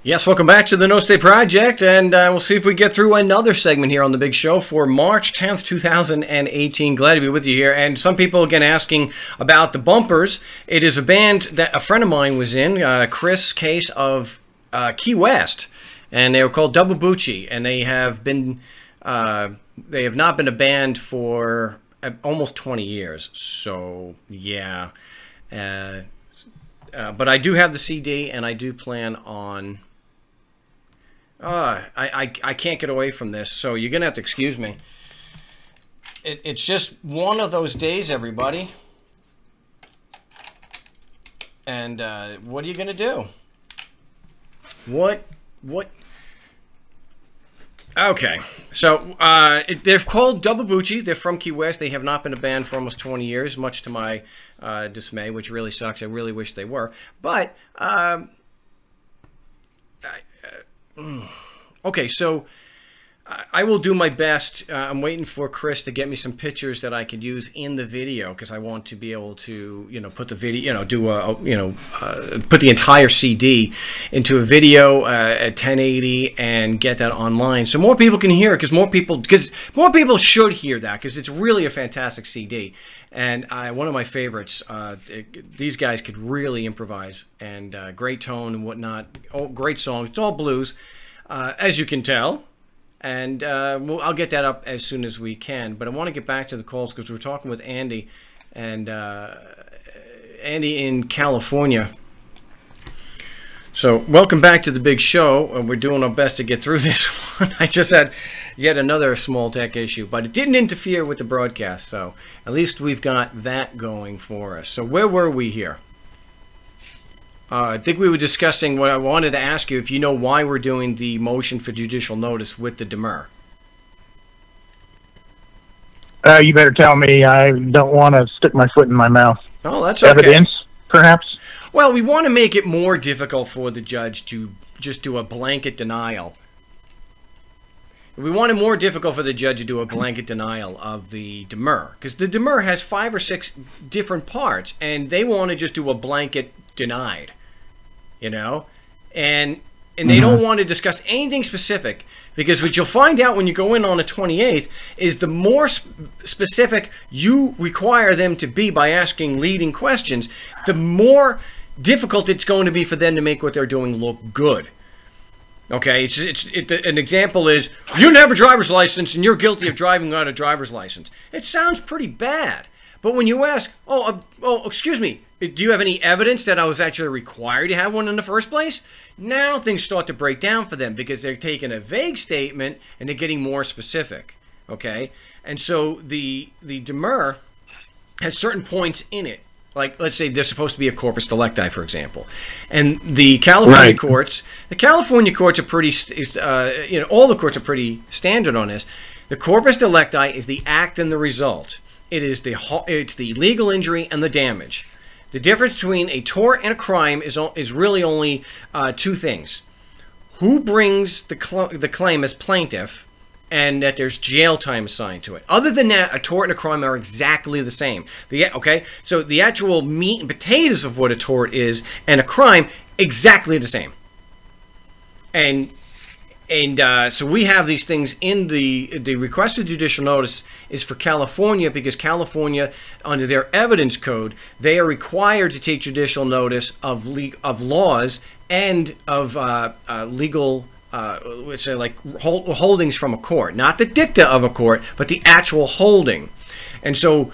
Yes, welcome back to the No State Project, and we'll see if we get through another segment here on the big show for March 10th, 2018. Glad to be with you here. And some people, again, asking about the bumpers. It is a band that a friend of mine was in, Chris Case of Key West, and they were called Double Bucci, and they have not been a band for almost 20 years. So, yeah. But I do have the CD, and I do plan on... I can't get away from this, so you're going to have to excuse me. It's just one of those days, everybody. And what are you going to do? What? Okay, so they're called Double Bucci. They're from Key West. They have not been a band for almost 20 years, much to my dismay, which really sucks. I really wish they were. But... okay, so I will do my best. I'm waiting for Chris to get me some pictures that I could use in the video, because I want to be able to, put the video, put the entire CD into a video at 1080 and get that online, so more people can hear it. Because more people should hear that, because it's really a fantastic CD, and one of my favorites. These guys could really improvise, and great tone and whatnot. Oh, great song. It's all blues, as you can tell. And I'll get that up as soon as we can. But I want to get back to the calls, because we're talking with Andy, and Andy in California. So welcome back to the big show. We're doing our best to get through this one. I just had yet another small tech issue, but it didn't interfere with the broadcast. So at least we've got that going for us. So where were we here? I think we were discussing what I wanted to ask you, if you know why we're doing the motion for judicial notice with the demur. You better tell me. I don't want to stick my foot in my mouth. Oh, that's okay. Evidence, perhaps? Well, we want to make it more difficult for the judge to just do a blanket denial. We want it more difficult for the judge to do a blanket denial of the demur, because the demur has 5 or 6 different parts, and they want to just do a blanket denied, and they don't want to discuss anything specific, because what you'll find out when you go in on the 28th is the more specific you require them to be by asking leading questions, the more difficult it's going to be for them to make what they're doing look good. Okay, an example is, you didn't have a driver's license and you're guilty of driving without a driver's license. It sounds pretty bad. But when you ask, excuse me, do you have any evidence that I was actually required to have one in the first place? Now things start to break down for them, because they're taking a vague statement and they're getting more specific. Okay? And so the demur has certain points in it. Like, let's say there's supposed to be a corpus delicti, for example. And the California courts, are pretty, all the courts are pretty standard on this. The corpus delicti is the act and the result. It's the legal injury and the damage. The difference between a tort and a crime is really only 2 things: who brings the claim as plaintiff, and that there's jail time assigned to it. Other than that, a tort and a crime are exactly the same. So the actual meat and potatoes of what a tort is and a crime, exactly the same. And so we have these things in the request of judicial notice is for California, because California, under their evidence code, they are required to take judicial notice of laws and of legal, let's say, like holdings from a court, not the dicta of a court, but the actual holding. And so,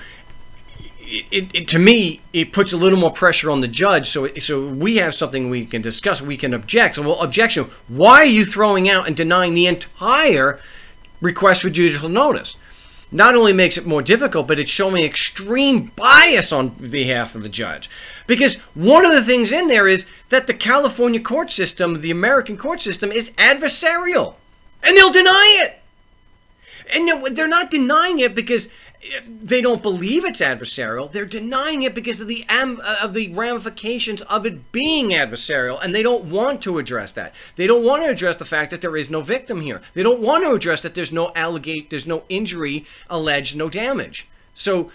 to me, it puts a little more pressure on the judge. So we have something we can discuss. We can object. So, well, objection. Why are you throwing out and denying the entire request for judicial notice? Not only makes it more difficult, but it's showing extreme bias on behalf of the judge. Because one of the things in there is that the California court system, the American court system, is adversarial. And they'll deny it. And they're not denying it because they don't believe it's adversarial. They're denying it because of the ramifications of it being adversarial, and they don't want to address that. They don't want to address the fact that there is no victim here. They don't want to address that there's no injury alleged, no damage. So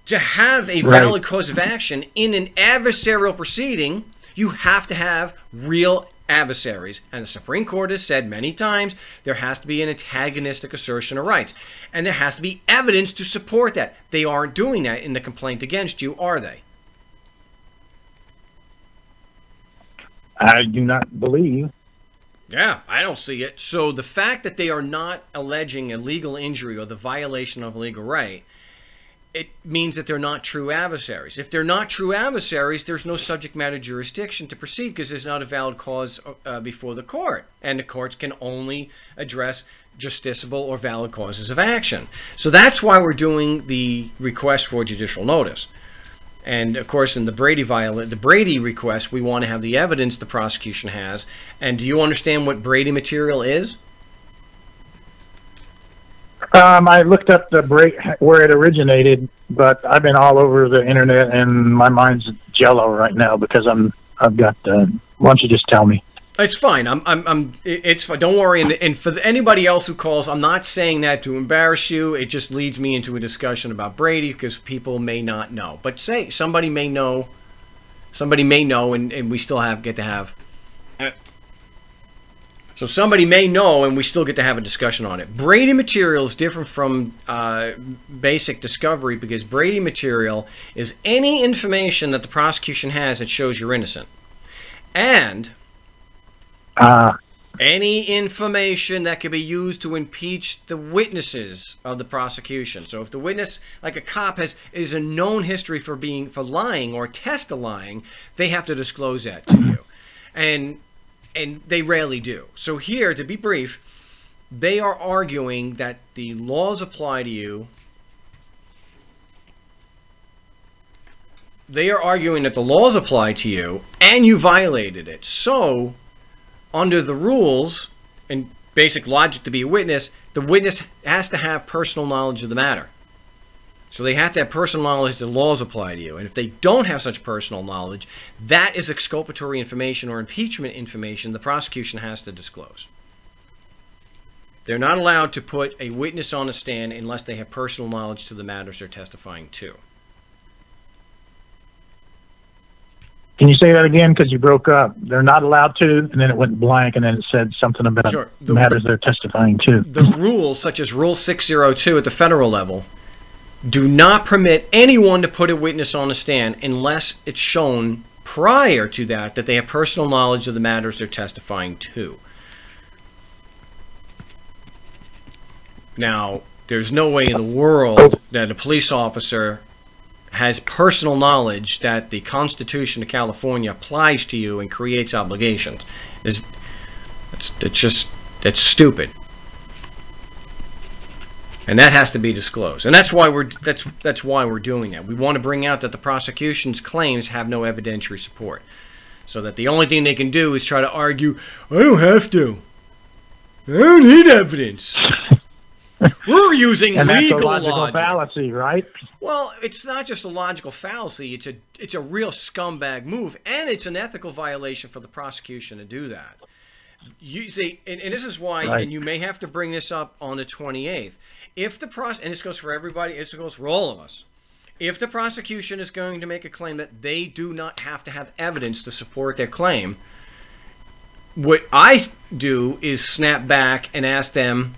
to have a valid cause of action in an adversarial proceeding, you have to have real adversaries. And the Supreme Court has said many times there has to be an antagonistic assertion of rights. And there has to be evidence to support that. They aren't doing that in the complaint against you, are they? I do not believe. Yeah, I don't see it. So the fact that they are not alleging a legal injury or the violation of a legal right, it means that they're not true adversaries. If they're not true adversaries, there's no subject matter jurisdiction to proceed because there's not a valid cause before the court. And the courts can only address justiciable or valid causes of action. So that's why we're doing the request for judicial notice. And of course, in the Brady request, we want to have the evidence the prosecution has. And do you understand what Brady material is? I looked up where it originated, but I've been all over the internet, and my mind's jello right now because I've got. Why don't you just tell me? It's fine. It's fine. Don't worry. And for anybody else who calls, I'm not saying that to embarrass you. It just leads me into a discussion about Brady because people may not know. But say somebody may know, and we still get to have. So somebody may know, and we still get to have a discussion on it. Brady material is different from basic discovery because Brady material is any information that the prosecution has that shows you're innocent, and any information that can be used to impeach the witnesses of the prosecution. So if the witness, like a cop, is a known history for lying or testifying, they have to disclose that to you, and they rarely do. So here, to be brief, they are arguing that the laws apply to you. They are arguing that the laws apply to you and you violated it. So under the rules and basic logic to be a witness, the witness has to have personal knowledge of the matter. So they have to have personal knowledge that the laws apply to you. And if they don't have such personal knowledge, that is exculpatory information or impeachment information the prosecution has to disclose. They're not allowed to put a witness on a stand unless they have personal knowledge to the matters they're testifying to. Can you say that again? Because you broke up. They're not allowed to, and then it went blank, and then it said something about matters they're testifying to. The rules, such as Rule 602 at the federal level, do not permit anyone to put a witness on a stand unless it's shown prior to that they have personal knowledge of the matters they're testifying to. Now, there's no way in the world that a police officer has personal knowledge that the Constitution of California applies to you and creates obligations. That's stupid. And that has to be disclosed. And that's why we're doing that. We want to bring out that the prosecution's claims have no evidentiary support. So that the only thing they can do is try to argue, I don't have to. I don't need evidence. We're using and legal that's a logical logic. fallacy, right? Well, it's not just a logical fallacy. It's a real scumbag move, and it's an ethical violation for the prosecution to do that. You see, and this is why, right. And you may have to bring this up on the 28th. If the and this goes for everybody, it goes for all of us. If the prosecution is going to make a claim that they do not have to have evidence to support their claim, what I do is snap back and ask them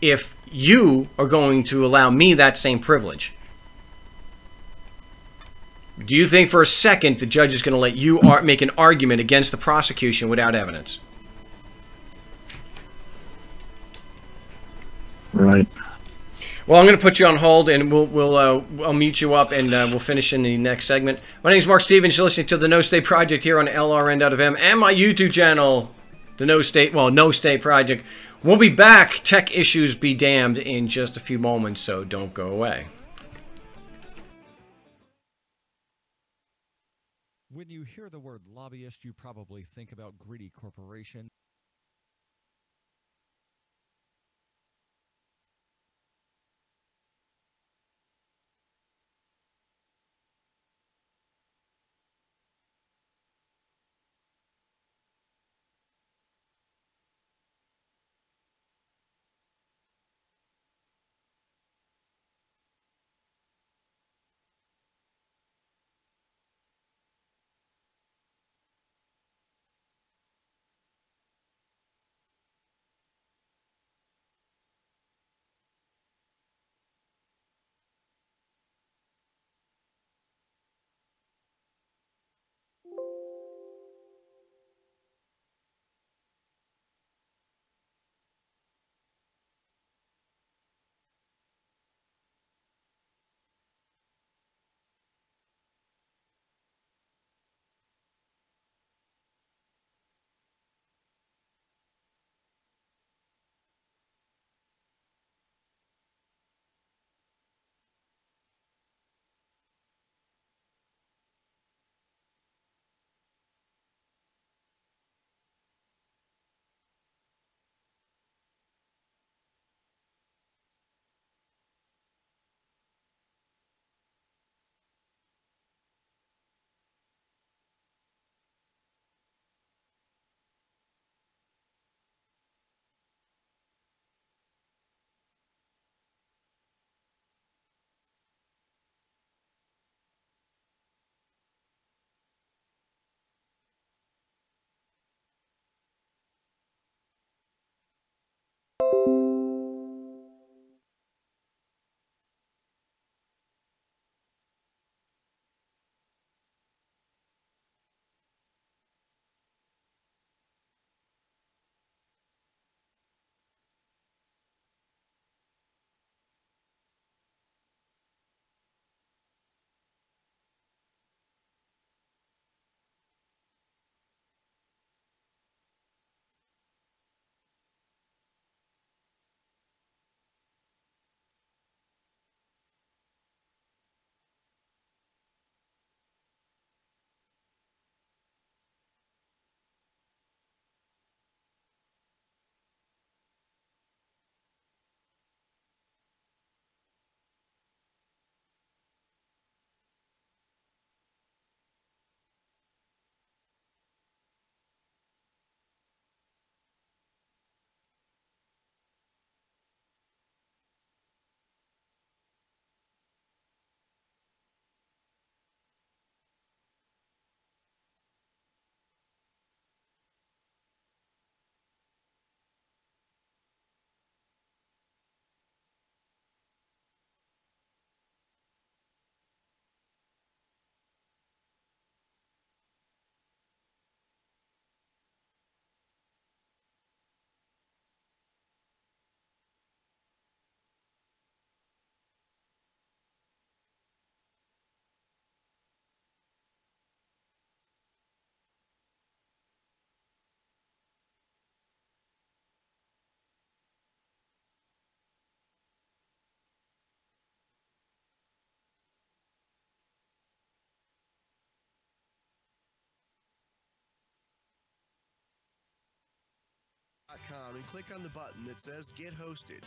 if you are going to allow me that same privilege. Do you think for a second the judge is going to let you make an argument against the prosecution without evidence? Right. Well, I'm going to put you on hold, and I'll mute you up, and we'll finish in the next segment. My name is Mark Stevens. You're listening to the No State Project here on LRN.FM and my YouTube channel, the No State Project. We'll be back. Tech issues be damned in just a few moments, so don't go away. When you hear the word lobbyist, you probably think about greedy corporation. and click on the button that says Get Hosted.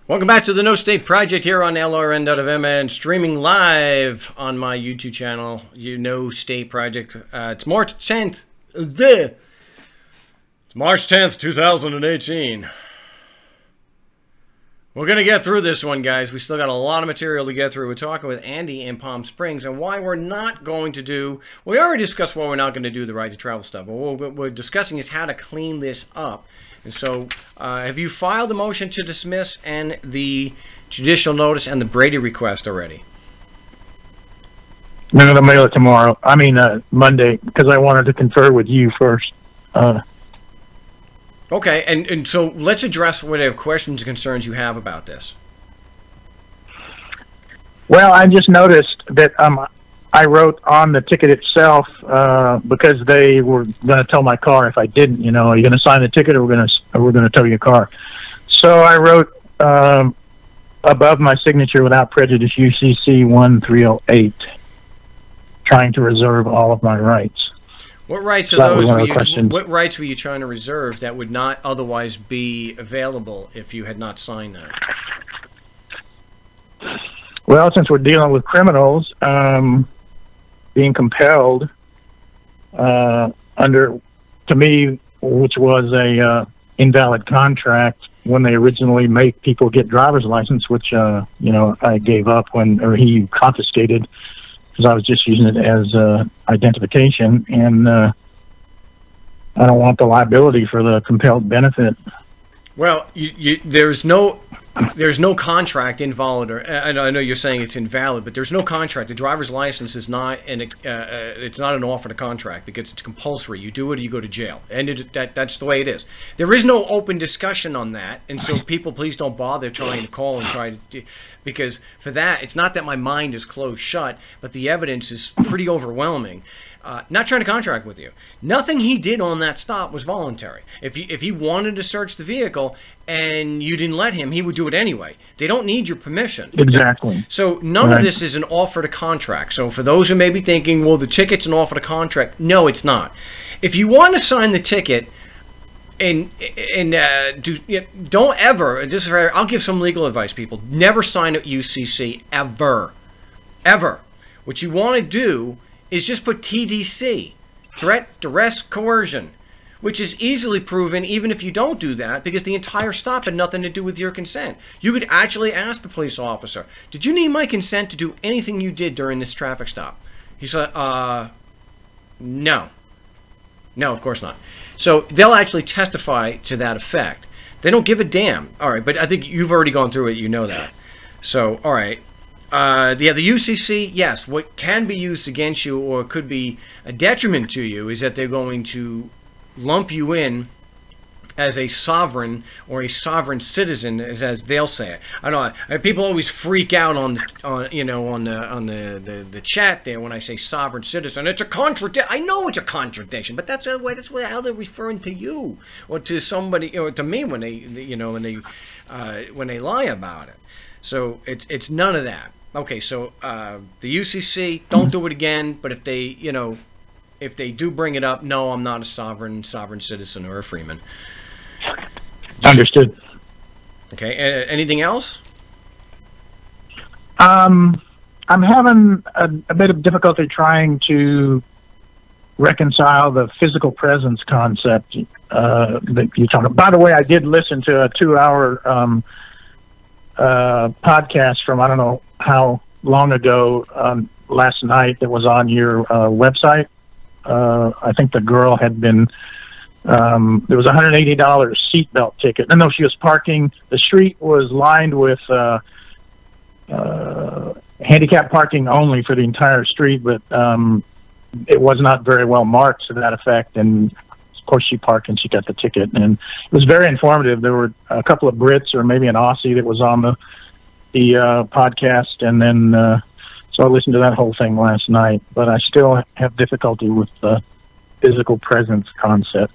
Welcome back to the No State Project here on LRN.FM and streaming live on my YouTube channel, No State Project. It's March 10th. It's March 10th, 2018. We're going to get through this one, guys. We still got a lot of material to get through. We're talking with Andy in Palm Springs and why we're not going to do... We already discussed why we're not going to do the right to travel stuff. But what we're discussing is how to clean this up. And so, have you filed the motion to dismiss and the judicial notice and the Brady request already? I'm going to mail it tomorrow. I mean, Monday, because I wanted to confer with you first. Okay, and so let's address whatever questions and concerns you have about this. Well, I just noticed that I wrote on the ticket itself because they were going to tow my car if I didn't. You know, are you going to sign the ticket, or we're going to tow your car? So I wrote above my signature, without prejudice, UCC 1308, trying to reserve all of my rights. What rights are those? What rights were you trying to reserve that would not otherwise be available if you had not signed that? Well, since we're dealing with criminals, being compelled under, to me, which was a invalid contract when they originally make people get driver's license, which you know, I gave up or he confiscated because I was just using it as identification, and I don't want the liability for the compelled benefit. Well, there's no contract invalid, or I know you're saying it's invalid, but there's no contract. The driver's license is not it's not an offer to contract because it's compulsory. You do it or you go to jail, and that's the way it is. There is no open discussion on that, and so people, please don't bother trying to call and try to, because for that, it's not that my mind is closed shut, but the evidence is pretty overwhelming. Not trying to contract with you. Nothing he did on that stop was voluntary. If he wanted to search the vehicle and you didn't let him, he would do it anyway. They don't need your permission. Exactly. So none of this is an offer to contract. So for those who may be thinking, well, the ticket's an offer to contract. No, it's not. If you want to sign the ticket, don't ever, this is very, I'll give some legal advice, people. Never sign at UCC, ever. Ever. What you want to do is just put TDC, threat, duress, coercion, which is easily proven even if you don't do that, because the entire stop had nothing to do with your consent. You could actually ask the police officer, did you need my consent to do anything you did during this traffic stop? He said, no. No, of course not. So they'll actually testify to that effect. They don't give a damn. All right, but I think you've already gone through it. You know that. So, all right. The UCC, yes, what can be used against you or could be a detriment to you is that they're going to lump you in as a sovereign or a sovereign citizen, as they'll say it. I don't know. People always freak out on the chat there when I say sovereign citizen. It's a contradiction. I know it's a contradiction, but that's how they're referring to you or to somebody or to me when they when they lie about it. So it's none of that. Okay, so the UCC, don't do it again. But if they do bring it up, no, I'm not a sovereign citizen or a freeman. Understood. Okay. Anything else? I'm having a bit of difficulty trying to reconcile the physical presence concept that you talked about. By the way, I did listen to a 2-hour podcast from I don't know how long ago last night that was on your website. I think the girl had been there was a $180 seatbelt ticket. No, she was parking. The street was lined with handicap parking only for the entire street, but it was not very well marked to that effect. And of course, she parked and she got the ticket. And it was very informative. There were a couple of Brits or maybe an Aussie that was on the podcast, and then so I listened to that whole thing last night. But I still have difficulty with the physical presence concept.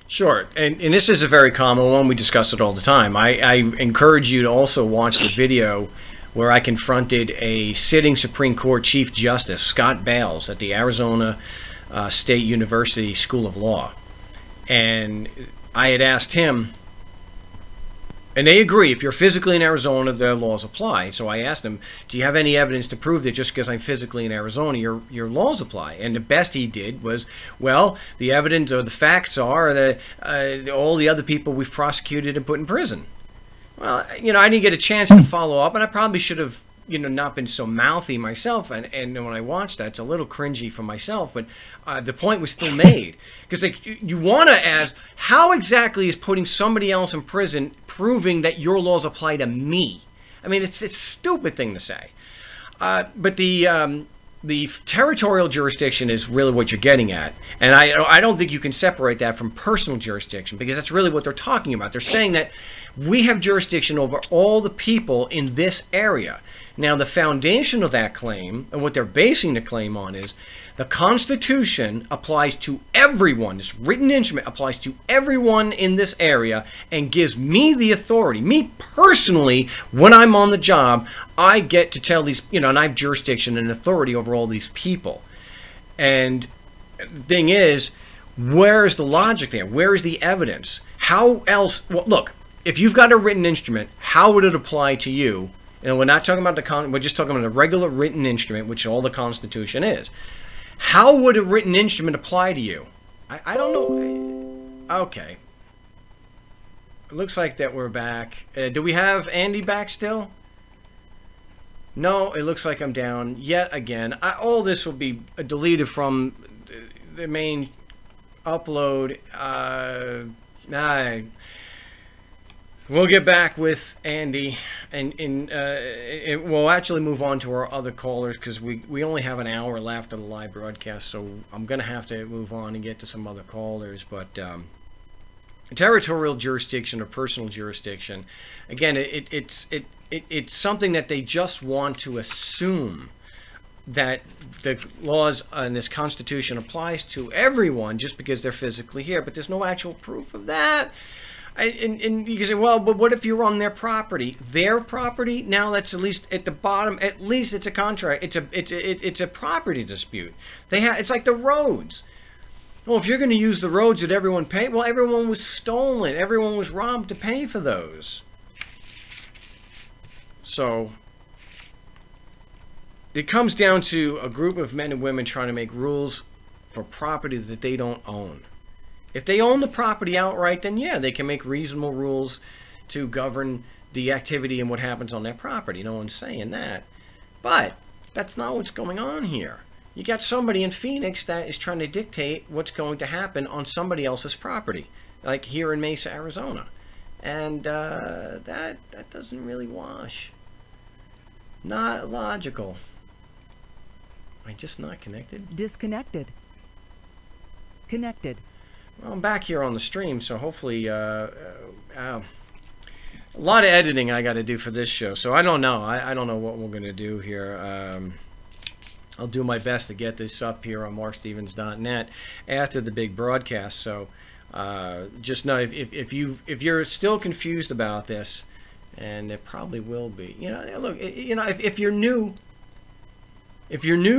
Sure, and this is a very common one. We discuss it all the time. I encourage you to also watch the video where I confronted a sitting Supreme Court Chief Justice, Scott Bales, at the Arizona State University School of Law. And I had asked him, and they agree, if you're physically in Arizona, the laws apply. So I asked him, do you have any evidence to prove that just because I'm physically in Arizona, your laws apply? And the best he did was, well, the evidence or the facts are that all the other people we've prosecuted and put in prison. Well, you know, I didn't get a chance to follow up, and I probably should have, you know, not been so mouthy myself. And when I watched that, it's a little cringy for myself, but the point was still made. Because like, you want to ask, how exactly is putting somebody else in prison proving that your laws apply to me? I mean, it's a stupid thing to say. But the territorial jurisdiction is really what you're getting at. And I don't think you can separate that from personal jurisdiction, because that's really what they're talking about. They're saying that we have jurisdiction over all the people in this area. Now, the foundation of that claim, and what they're basing the claim on, is the Constitution applies to everyone. This written instrument applies to everyone in this area and gives me the authority. Me personally, when I'm on the job, I get to tell these, you know, and I have jurisdiction and authority over all these people. And the thing is, where's the logic there? Where is the evidence? How else? Well, look, if you've got a written instrument, how would it apply to you? And we're not talking about we're just talking about a regular written instrument, which all the Constitution is. How would a written instrument apply to you? I don't know. Okay. It looks like that we're back. Do we have Andy back still? No, it looks like I'm down yet again. All this will be deleted from the main upload. We'll get back with Andy, and we'll actually move on to our other callers, because we only have an hour left of the live broadcast, so I'm going to have to move on and get to some other callers. But territorial jurisdiction or personal jurisdiction, again, it's something that they just want to assume that the laws in this Constitution applies to everyone just because they're physically here, but there's no actual proof of that. And you can say, well, but what if you're on their property? Their property? Now that's at least at the bottom. At least it's a contract. It's a property dispute. It's like the roads. Well, if you're going to use the roads that everyone paid, well, everyone was stolen. Everyone was robbed to pay for those. So it comes down to a group of men and women trying to make rules for property that they don't own. If they own the property outright, then yeah, they can make reasonable rules to govern the activity and what happens on their property. No one's saying that. But that's not what's going on here. You got somebody in Phoenix that is trying to dictate what's going to happen on somebody else's property, like here in Mesa, Arizona. And that doesn't really wash. Not logical. Am I just not connected? Disconnected. Connected. Well, I'm back here on the stream, so hopefully a lot of editing I got to do for this show, so I don't know. I don't know what we're going to do here. I'll do my best to get this up here on markstevens.net after the big broadcast. So just know if you're still confused about this, and it probably will be. You know, look, if you're new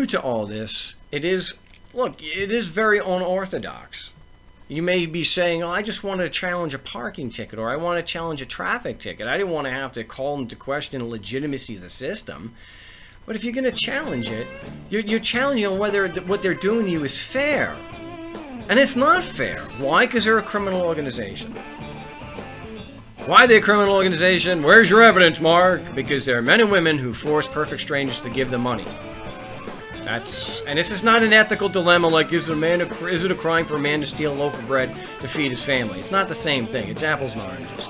to all this, it is very unorthodox. You may be saying, oh, I just wanted to challenge a parking ticket, or I want to challenge a traffic ticket. I didn't want to have to call into question the legitimacy of the system. But if you're going to challenge it, you're challenging whether what they're doing to you is fair. And it's not fair. Why? Because they're a criminal organization. Why are they a criminal organization? Where's your evidence, Mark? Because they're men and women who force perfect strangers to give them money. And this is not an ethical dilemma like, is it a crime for a man to steal a loaf of bread to feed his family? It's not the same thing. It's apples and oranges.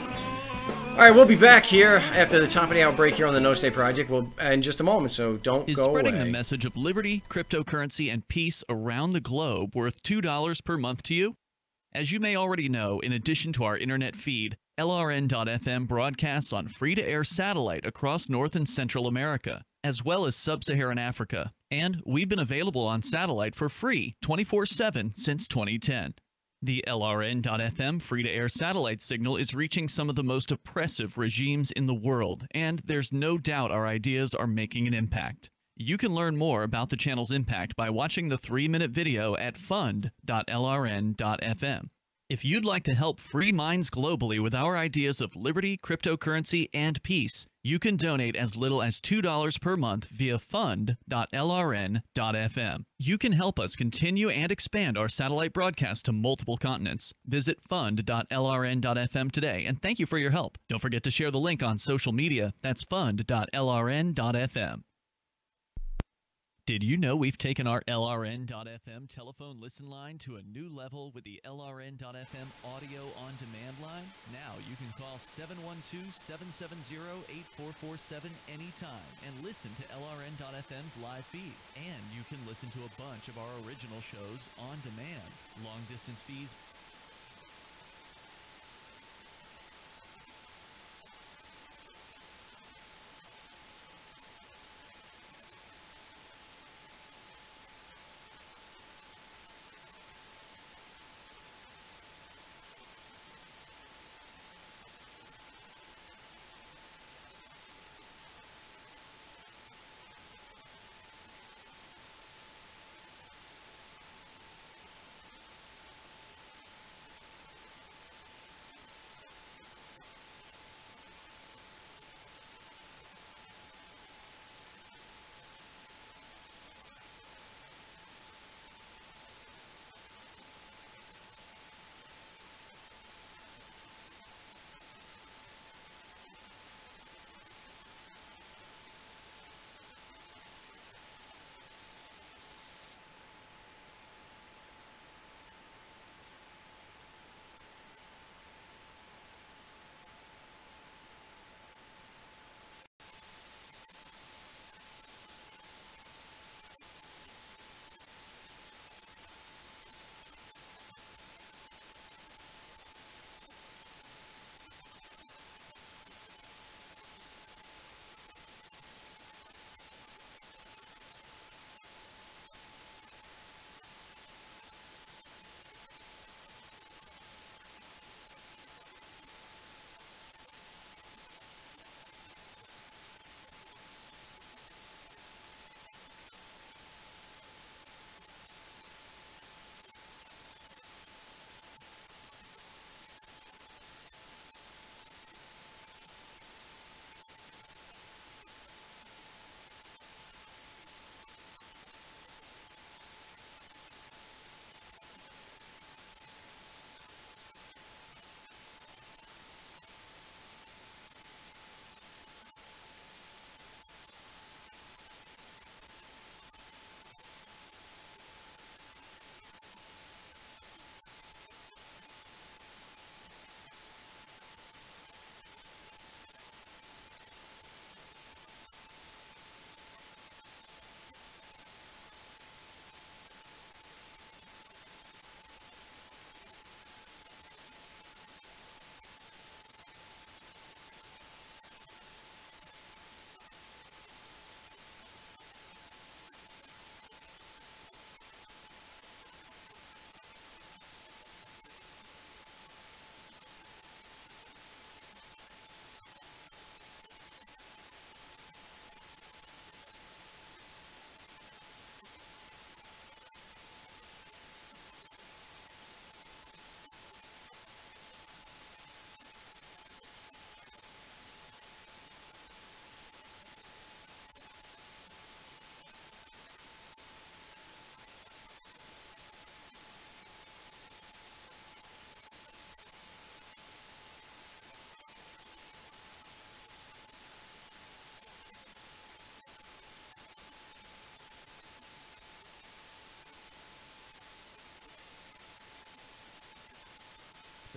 All right, we'll be back here after the top of the hour break here on the No State Project. We'll in just a moment, so don't go away. Is spreading the message of liberty, cryptocurrency, and peace around the globe worth $2 per month to you? As you may already know, in addition to our internet feed, LRN.FM broadcasts on free-to-air satellite across North and Central America, as well as Sub-Saharan Africa. And we've been available on satellite for free 24/7 since 2010. The LRN.FM free-to-air satellite signal is reaching some of the most oppressive regimes in the world, and there's no doubt our ideas are making an impact. You can learn more about the channel's impact by watching the 3-minute video at fund.lrn.fm. If you'd like to help free minds globally with our ideas of liberty, cryptocurrency, and peace, you can donate as little as $2 per month via fund.lrn.fm. You can help us continue and expand our satellite broadcast to multiple continents. Visit fund.lrn.fm today, and thank you for your help. Don't forget to share the link on social media. That's fund.lrn.fm. Did you know we've taken our LRN.FM telephone listen line to a new level with the LRN.FM audio on demand line? Now you can call 712-770-8447 anytime and listen to LRN.FM's live feed. And you can listen to a bunch of our original shows on demand. Long distance fees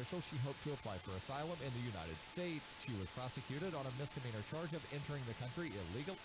officials she hoped to apply for asylum in the United States. She was prosecuted on a misdemeanor charge of entering the country illegally.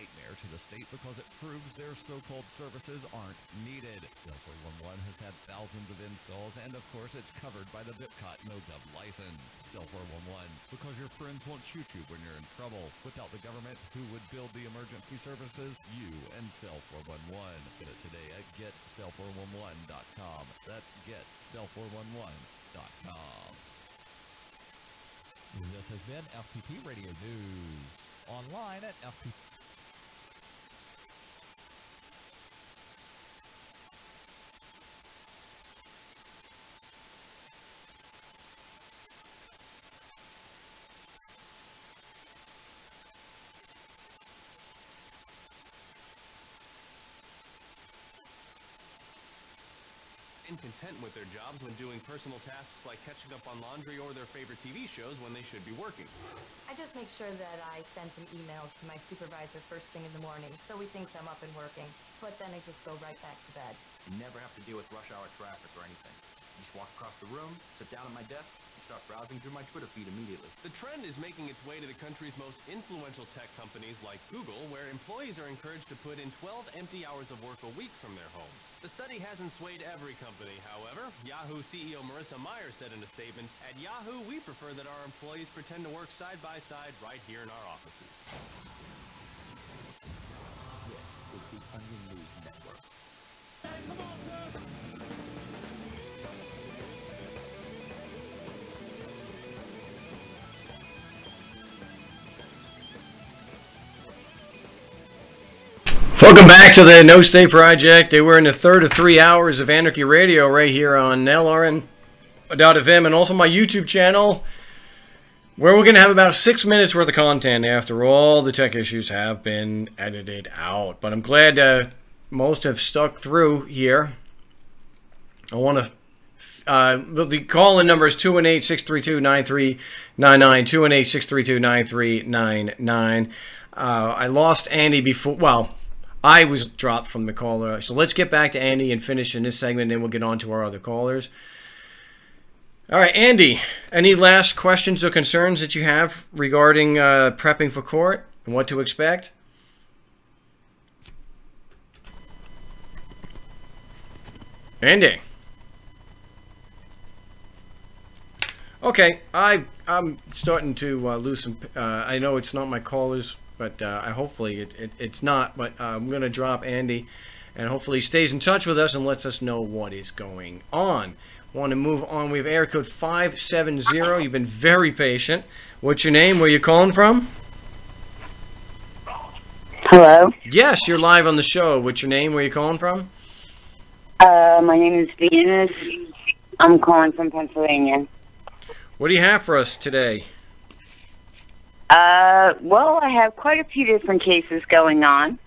Nightmare to the state because it proves their so-called services aren't needed. Cell 411 has had thousands of installs, and of course it's covered by the BitCot no-dub license. Cell 411, because your friends won't shoot you when you're in trouble. Without the government, who would build the emergency services? You and Cell 411. Get it today at getcell411.com. That's getcell411.com. This has been FPP Radio News. Online at FPP. Incontent with their jobs when doing personal tasks like catching up on laundry or their favorite TV shows when they should be working. I just make sure that I send some emails to my supervisor first thing in the morning so he thinks I'm up and working. But then I just go right back to bed. You never have to deal with rush hour traffic or anything. I just walk across the room, sit down at my desk, and start browsing through my Twitter feed immediately. The trend is making its way to the country's most influential tech companies like Google, where employees are encouraged to put in 12 empty hours of work a week from their homes. The study hasn't swayed every company, however. Yahoo CEO Marissa Meyer said in a statement, "At Yahoo, we prefer that our employees pretend to work side by side right here in our offices." This is the Onion News Network. Welcome back to the No Stay Project. We're in the third of 3 hours of Anarchy Radio right here on LRN.FM and also my YouTube channel, where we're going to have about 6 minutes worth of content after all the tech issues have been edited out. But I'm glad most have stuck through here. I want to... the call-in number is 218-632-9399, 218-632-9399. I lost Andy before... Well... I was dropped from the caller. So let's get back to Andy and finish in this segment, and then we'll get on to our other callers. All right, Andy, any last questions or concerns that you have regarding prepping for court and what to expect? Andy. Okay, I'm starting to lose some... I know it's not my callers... But hopefully it's not. But I'm going to drop Andy, and hopefully he stays in touch with us and lets us know what is going on. Want to move on. We have area code 570. You've been very patient. What's your name? Where you calling from? Hello? Yes, you're live on the show. What's your name? Where you calling from? My name is Venus. I'm calling from Pennsylvania. What do you have for us today? Well, I have quite a few different cases going on.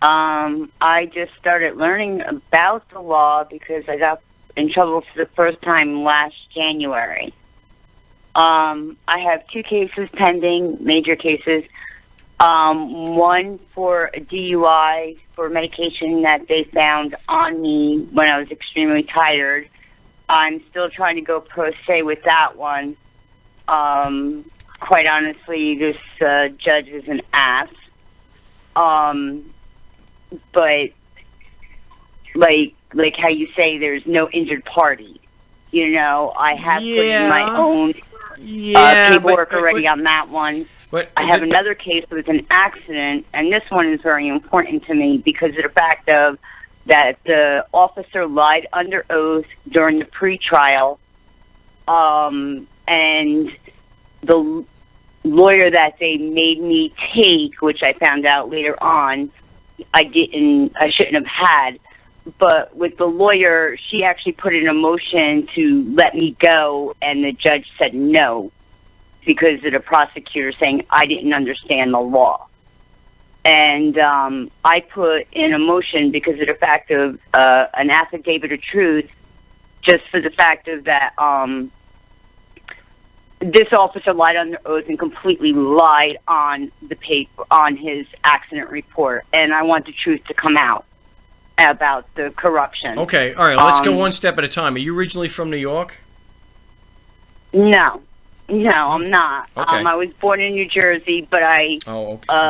I just started learning about the law because I got in trouble for the first time last January. I have 2 cases pending, major cases. One for a DUI for medication that they found on me when I was extremely tired. I'm still trying to go pro se with that one. Quite honestly, this judge is an ass. But like how you say, there's no injured party. You know, I have put in my own paperwork already on that one. But I have another case with an accident, and this one is very important to me because of the fact of that the officer lied under oath during the pre-trial, and the lawyer that they made me take, which I found out later on, I shouldn't have had. But with the lawyer, she actually put in a motion to let me go, and the judge said no because of the prosecutor saying I didn't understand the law. And I put in a motion because of the fact of an affidavit of truth, just for the fact of that this officer lied under oath and completely lied on the paper, on his accident report, and I want the truth to come out about the corruption. Okay, all right, let's go one step at a time. Are you originally from New York? No, I'm not. Okay. I was born in New Jersey, but I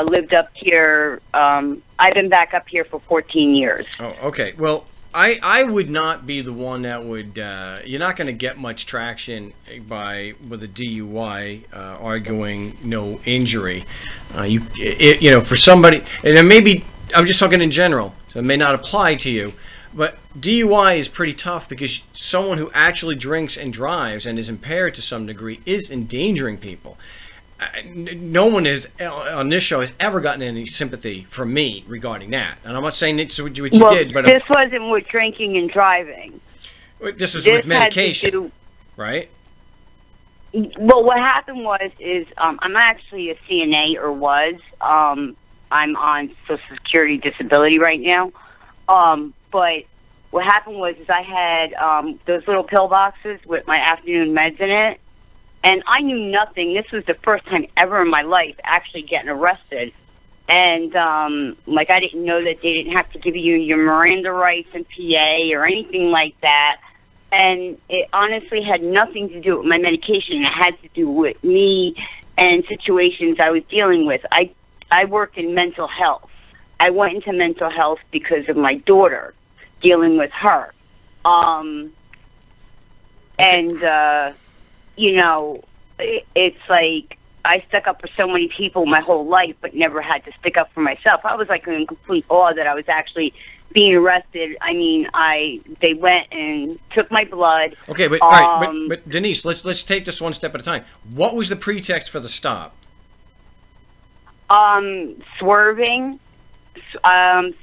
lived up here. I've been back up here for 14 years. Oh, okay. Well, I would not be the one that would. You're not going to get much traction with a DUI arguing no injury. You know, for somebody, and then maybe I'm just talking in general, so it may not apply to you. But DUI is pretty tough because someone who actually drinks and drives and is impaired to some degree is endangering people. No one on this show has ever gotten any sympathy from me regarding that. And I'm not saying it's what you did, but this wasn't with drinking and driving. This was with medication, right? Well, what happened is I'm actually a CNA, or was. I'm on Social Security disability right now. But what happened was I had those little pill boxes with my afternoon meds in it. And I knew nothing. This was the first time ever in my life actually getting arrested. And, I didn't know that they didn't have to give you your Miranda rights in PA or anything like that. And it honestly had nothing to do with my medication. It had to do with me and situations I was dealing with. I worked in mental health. I went into mental health because of my daughter, dealing with her. You know, it's like I stuck up for so many people my whole life, but never had to stick up for myself. I was like in complete awe that I was actually being arrested. I mean, they went and took my blood. Okay, but all right, but Denise, let's take this one step at a time. What was the pretext for the stop? Swerving on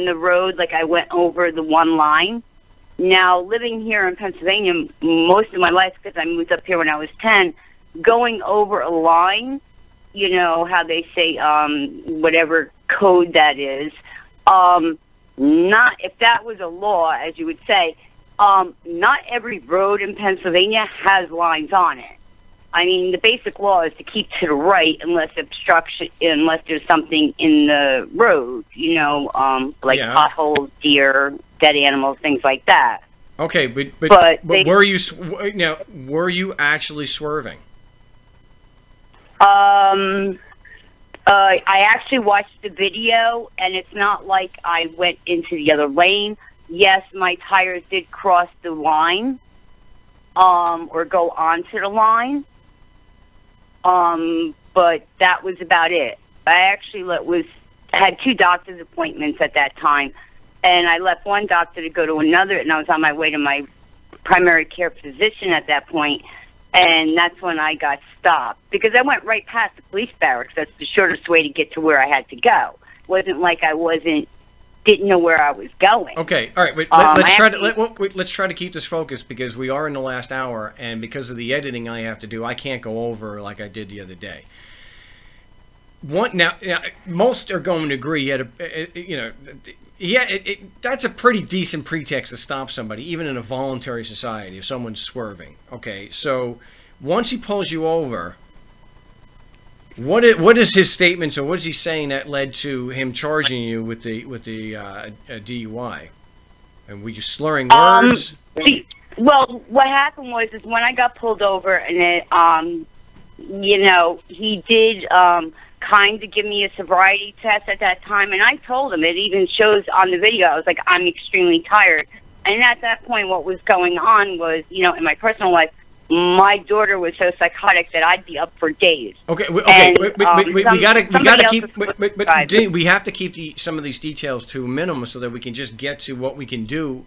the road, like I went over the one line. Now, living here in Pennsylvania most of my life, because I moved up here when I was 10, going over a line, you know how they say whatever code that is, not if that was a law, as you would say, not every road in Pennsylvania has lines on it. I mean, the basic law is to keep to the right unless there's something in the road, you know, potholes, deer, dead animals, things like that. Okay, but were you actually swerving? I actually watched the video, and it's not like I went into the other lane. Yes, my tires did cross the line, or go onto the line. But that was about it. I actually had 2 doctor's appointments at that time, and I left one doctor to go to another, and I was on my way to my primary care physician at that point, and that's when I got stopped, because I went right past the police barracks. That's the shortest way to get to where I had to go. It wasn't like I didn't know where I was going. Okay, all right, but let's try to keep this focused, because we are in the last hour, and because of the editing I have to do, I can't go over like I did the other day. Now, most are going to agree. That's a pretty decent pretext to stop somebody, even in a voluntary society, if someone's swerving. Okay, so once he pulls you over, what is his statements, or what is he saying that led to him charging you with the DUI? And were you slurring words? Well, what happened was when I got pulled over, and it, he did kind of give me a sobriety test at that time, and I told him, it even shows on the video, I was like, I'm extremely tired. And at that point, what was going on was, in my personal life, my daughter was so psychotic that I'd be up for days. Okay, we have to keep some of these details to a minimum so that we can just get to what we can do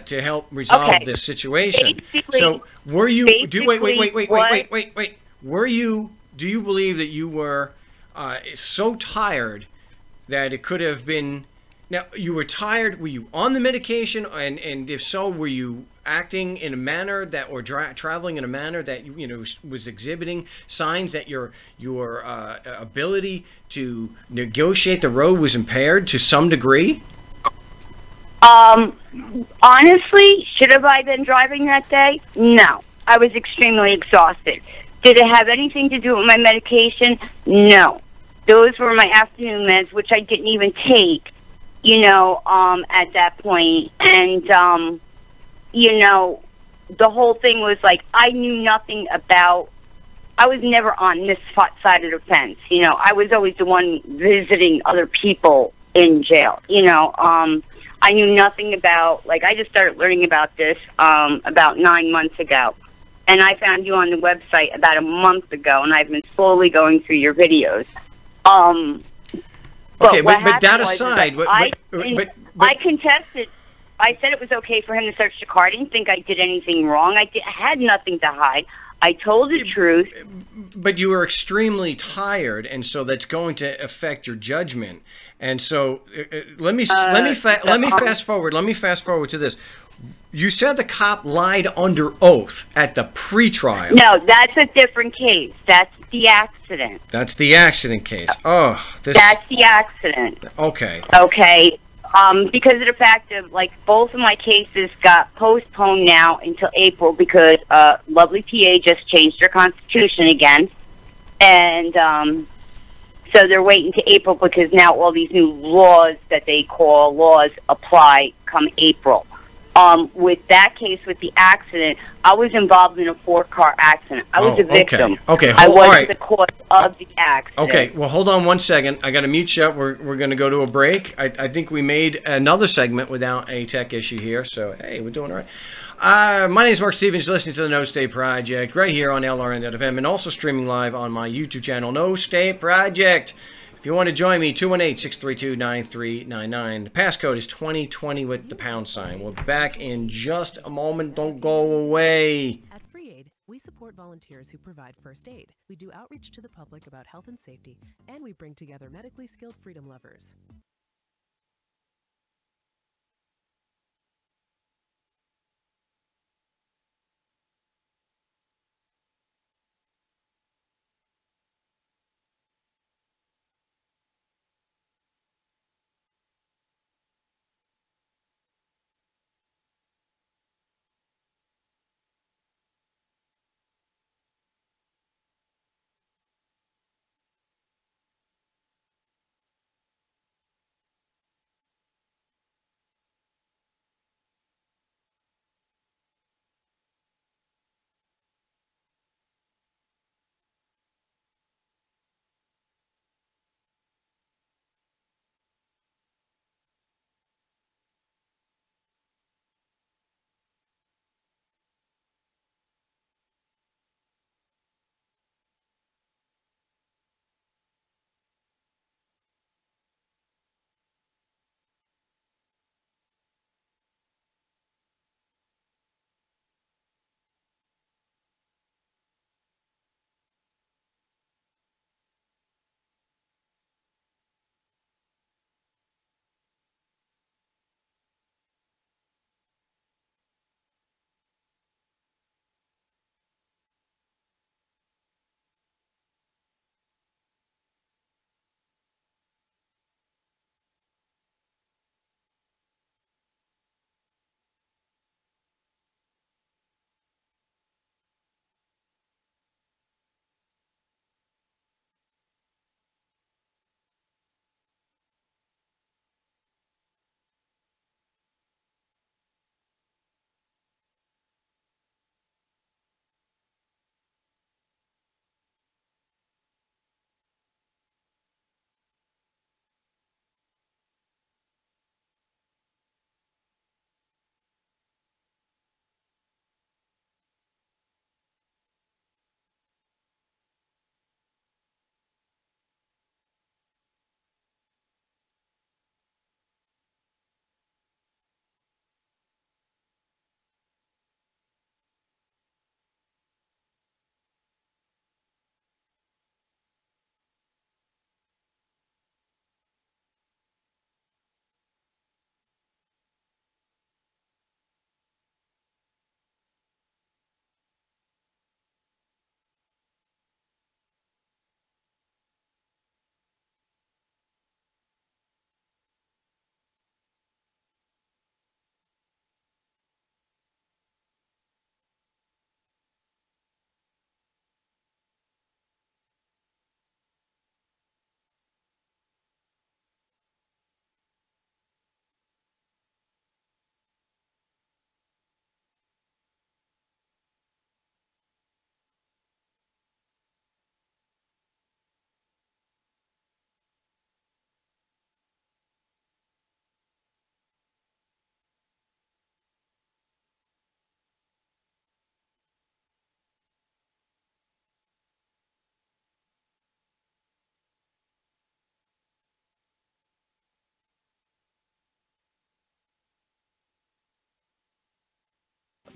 to help resolve this situation. So, were you? Wait. do you believe that you were so tired that it could have been, now you were tired, were you on the medication, and if so, were you acting in a manner that, or traveling in a manner that was exhibiting signs that your ability to negotiate the road was impaired to some degree? Honestly, should have I been driving that day? No. I was extremely exhausted. Did it have anything to do with my medication? No. Those were my afternoon meds, which I didn't even take, at that point. And, the whole thing was like, I knew nothing about, I was never on this side of the fence. I was always the one visiting other people in jail, I knew nothing about, I just started learning about this about 9 months ago. And I found you on the website about a month ago, and I've been slowly going through your videos. Okay, but that aside, I contested. I said it was okay for him to search the car. I didn't think I did anything wrong. I had nothing to hide. I told the truth. But you were extremely tired, and so that's going to affect your judgment. And so let me fast forward. Let me fast forward to this. You said the cop lied under oath at the pretrial. No, that's a different case. That's the accident. That's the accident case. Oh, that's the accident. Okay. Okay. Because of the fact of, both of my cases got postponed now until April because lovely PA just changed their constitution again. And so they're waiting to April because now all these new laws that they call laws apply come April. With that case, with the accident, I was involved in a 4-car accident. I was a victim. Okay. I wasn't the cause of the accident. Okay, well, hold on 1 second. I got to mute you up. We're going to go to a break. I think we made another segment without a tech issue here, so, hey, we're doing all right. My name is Mark Stevens. You're listening to the No State Project right here on LRN.FM and also streaming live on my YouTube channel, No State Project. If you want to join me, 218-632-9399. The passcode is 2020 with the #. We'll be back in just a moment. Don't go away. At Free Aid, we support volunteers who provide first aid. We do outreach to the public about health and safety, and we bring together medically skilled freedom lovers.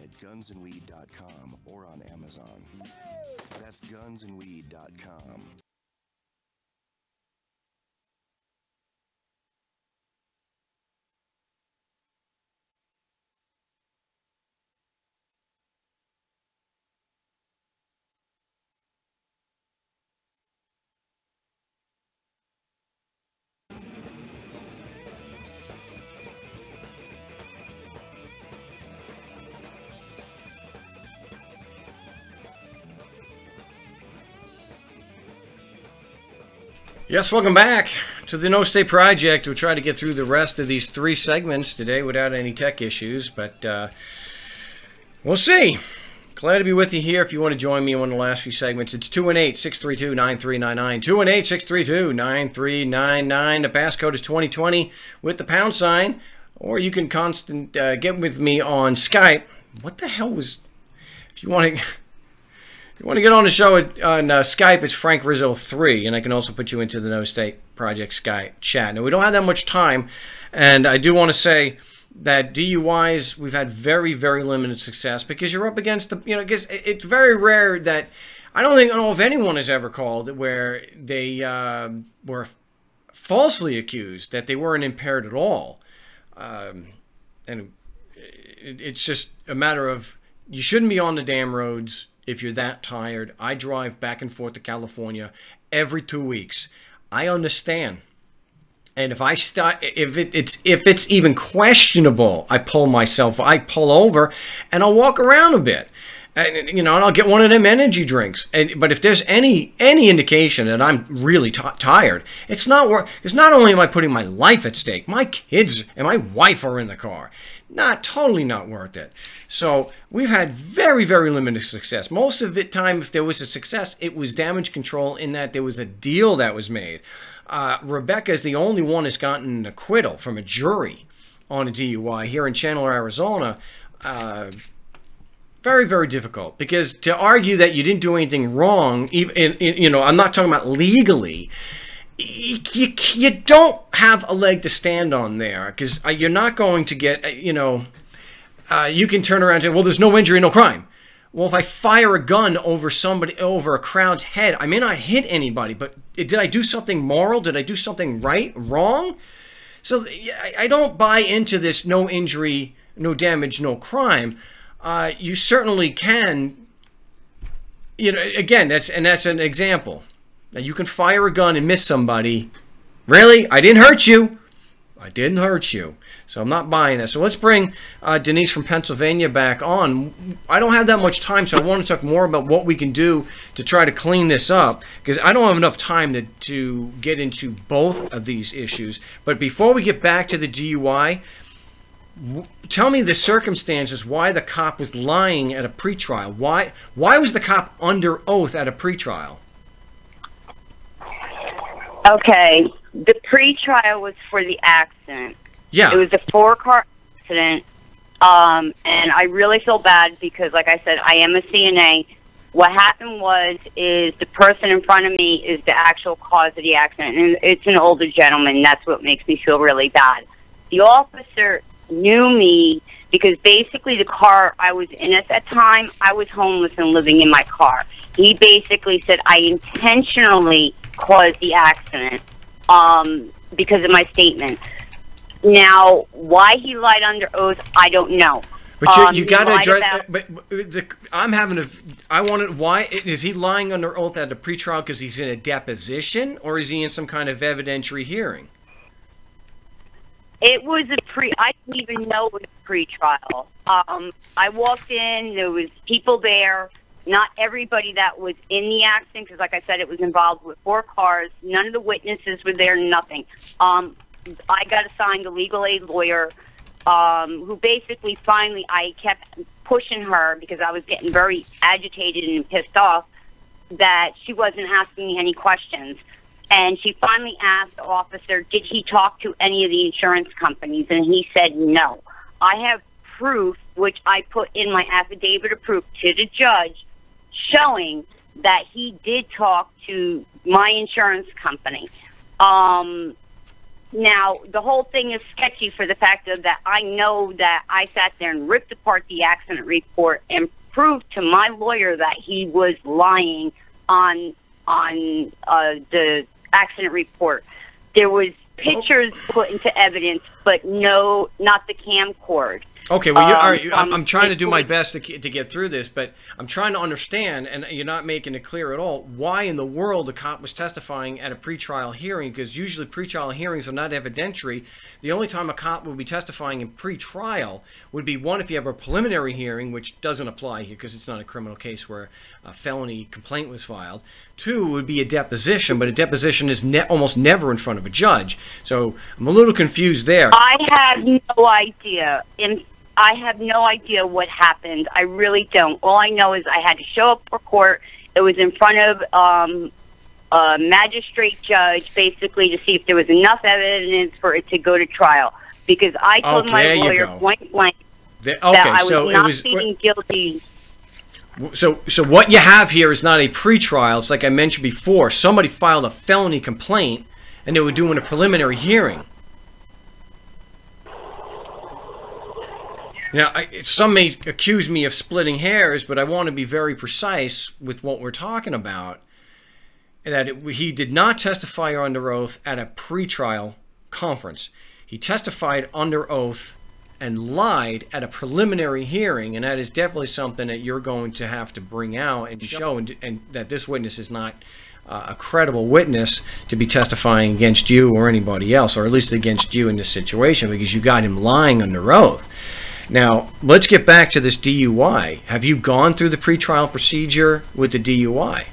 at gunsandweed.com or on Amazon. That's gunsandweed.com. Yes, welcome back to the No Stay Project. We'll try to get through the rest of these 3 segments today without any tech issues, but we'll see. Glad to be with you here. If you want to join me in one of the last few segments, it's 218-632-9399. 218-632-9399. The passcode is 2020 with the pound sign, or you can get with me on Skype. What the hell was... If you want to get on the show on Skype, it's Frank Rizzo 3, and I can also put you into the No State Project Skype chat. Now, we don't have that much time, and I do want to say that DUIs, we've had very, very limited success because you're up against the, because it's very rare that, I don't know if anyone has ever called where they were falsely accused that they weren't impaired at all. And it's just a matter of, you shouldn't be on the damn roads if you're that tired. I drive back and forth to California every 2 weeks. I understand. And if it's even questionable, I pull over and I'll walk around a bit. And I'll get one of them energy drinks. But if there's any indication that I'm really tired, it's not worth. Because not only am I putting my life at stake, my kids and my wife are in the car. Totally not worth it. So we've had very, very limited success. Most of the time, if there was a success, it was damage control in that there was a deal that was made. Rebecca is the only one that's gotten an acquittal from a jury on a DUI here in Chandler, Arizona. Very, very difficult, because to argue that you didn't do anything wrong, I'm not talking about legally, you don't have a leg to stand on there, because you're not going to get, you can turn around and say, well, there's no injury, no crime. Well, if I fire a gun over a crowd's head, I may not hit anybody, but did I do something moral? Did I do something wrong? So I don't buy into this no injury, no damage, no crime. You certainly can, again, that's an example. Now, you can fire a gun and miss somebody. Really? I didn't hurt you. I didn't hurt you. So I'm not buying it. So let's bring Denise from Pennsylvania back on. I don't have that much time, so I want to talk more about what we can do to try to clean this up, because I don't have enough time to get into both of these issues. But before we get back to the DUI, tell me the circumstances why the cop was lying at a pretrial. Why was the cop under oath at a pretrial? Okay, the pre-trial was for the accident. Yeah. It was a 4-car accident, and I really feel bad because, like I said, I am a CNA. What happened is the person in front of me is the actual cause of the accident, and it's an older gentleman. That's what makes me feel really bad. The officer knew me because basically the car I was in at that time, I was homeless and living in my car. He basically said I intentionally caused the accident because of my statement. Now, why he lied under oath, I don't know. But you got to address. I wanted. Why is he lying under oath at a pretrial? Because he's in a deposition, or is he in some kind of evidentiary hearing? It was I didn't even know it was a pretrial. I walked in. There was people there. Not everybody that was in the accident, because, like I said, it was involved with 4 cars. None of the witnesses were there. Nothing. I got assigned a legal aid lawyer, who basically finally, I kept pushing her because I was getting very agitated and pissed off that she wasn't asking me any questions. And she finally asked the officer, did he talk to any of the insurance companies? And he said no. I have proof, which I put in my affidavit of proof to the judge, showing that he did talk to my insurance company. Now, the whole thing is sketchy for the fact of that I know that I sat there and ripped apart the accident report and proved to my lawyer that he was lying on the accident report. There was pictures put into evidence, but no, not the camcord. Okay, well, I'm trying to do my best to get through this, but I'm trying to understand, and you're not making it clear at all, why in the world the cop was testifying at a pretrial hearing, because usually pretrial hearings are not evidentiary. The only time a cop would be testifying in pretrial would be, one, if you have a preliminary hearing, which doesn't apply here because it's not a criminal case where a felony complaint was filed. Two, would be a deposition, but a deposition is almost never in front of a judge. So I'm a little confused there. I have no idea. I have no idea what happened. I really don't. All I know is I had to show up for court. It was in front of a magistrate judge, basically, to see if there was enough evidence for it to go to trial. Because I told my lawyer point blank that I was not pleading guilty. So what you have here is not a pretrial. It's like I mentioned before. Somebody filed a felony complaint, and they were doing a preliminary hearing. Now, some may accuse me of splitting hairs, but I want to be very precise with what we're talking about. That he did not testify under oath at a pretrial conference. He testified under oath and lied at a preliminary hearing, and that is definitely something that you're going to have to bring out and show, and that this witness is not a credible witness to be testifying against you or anybody else, or at least against you in this situation, because you got him lying under oath. Now, let's get back to this DUI. Have you gone through the pretrial procedure with the DUI?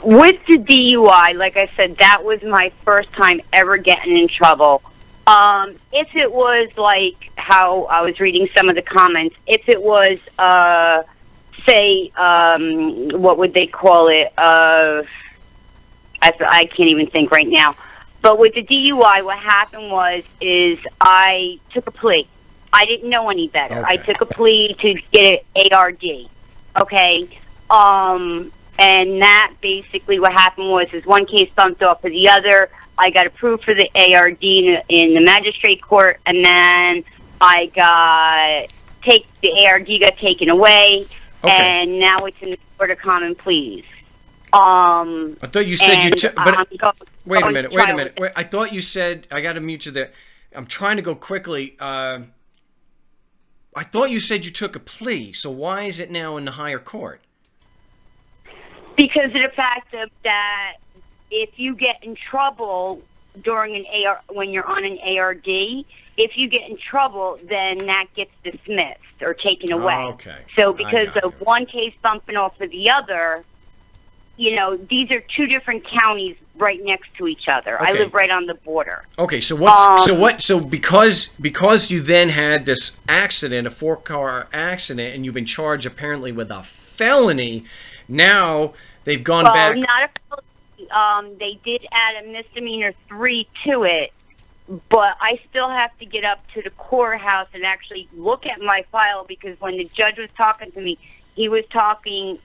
With the DUI, like I said, that was my first time ever getting in trouble. If it was like how I was reading some of the comments, if it was, say, what would they call it? I can't even think right now. But with the DUI, what happened is I took a plea. I didn't know any better. Okay. I took a plea to get an ARD. Okay? And that basically what happened is one case bumped off of the other. I got approved for the ARD in the magistrate court, and then the ARD got taken away, and now it's in the court of common pleas. I thought you said you took... Wait a minute. I thought you said... I got to mute you there. I'm trying to go quickly. I thought you said you took a plea, so why is it now in the higher court? Because of the fact of that if you get in trouble during when you're on an ARD, if you get in trouble, then that gets dismissed or taken away. Okay. So because of one case bumping off of the other... You know, these are two different counties right next to each other. Okay. I live right on the border. Okay, so because you then had this accident, a 4-car accident, and you've been charged apparently with a felony, now they've gone back. Not a felony. They did add a misdemeanor 3 to it, but I still have to get up to the courthouse and actually look at my file, because when the judge was talking to me, he was talking,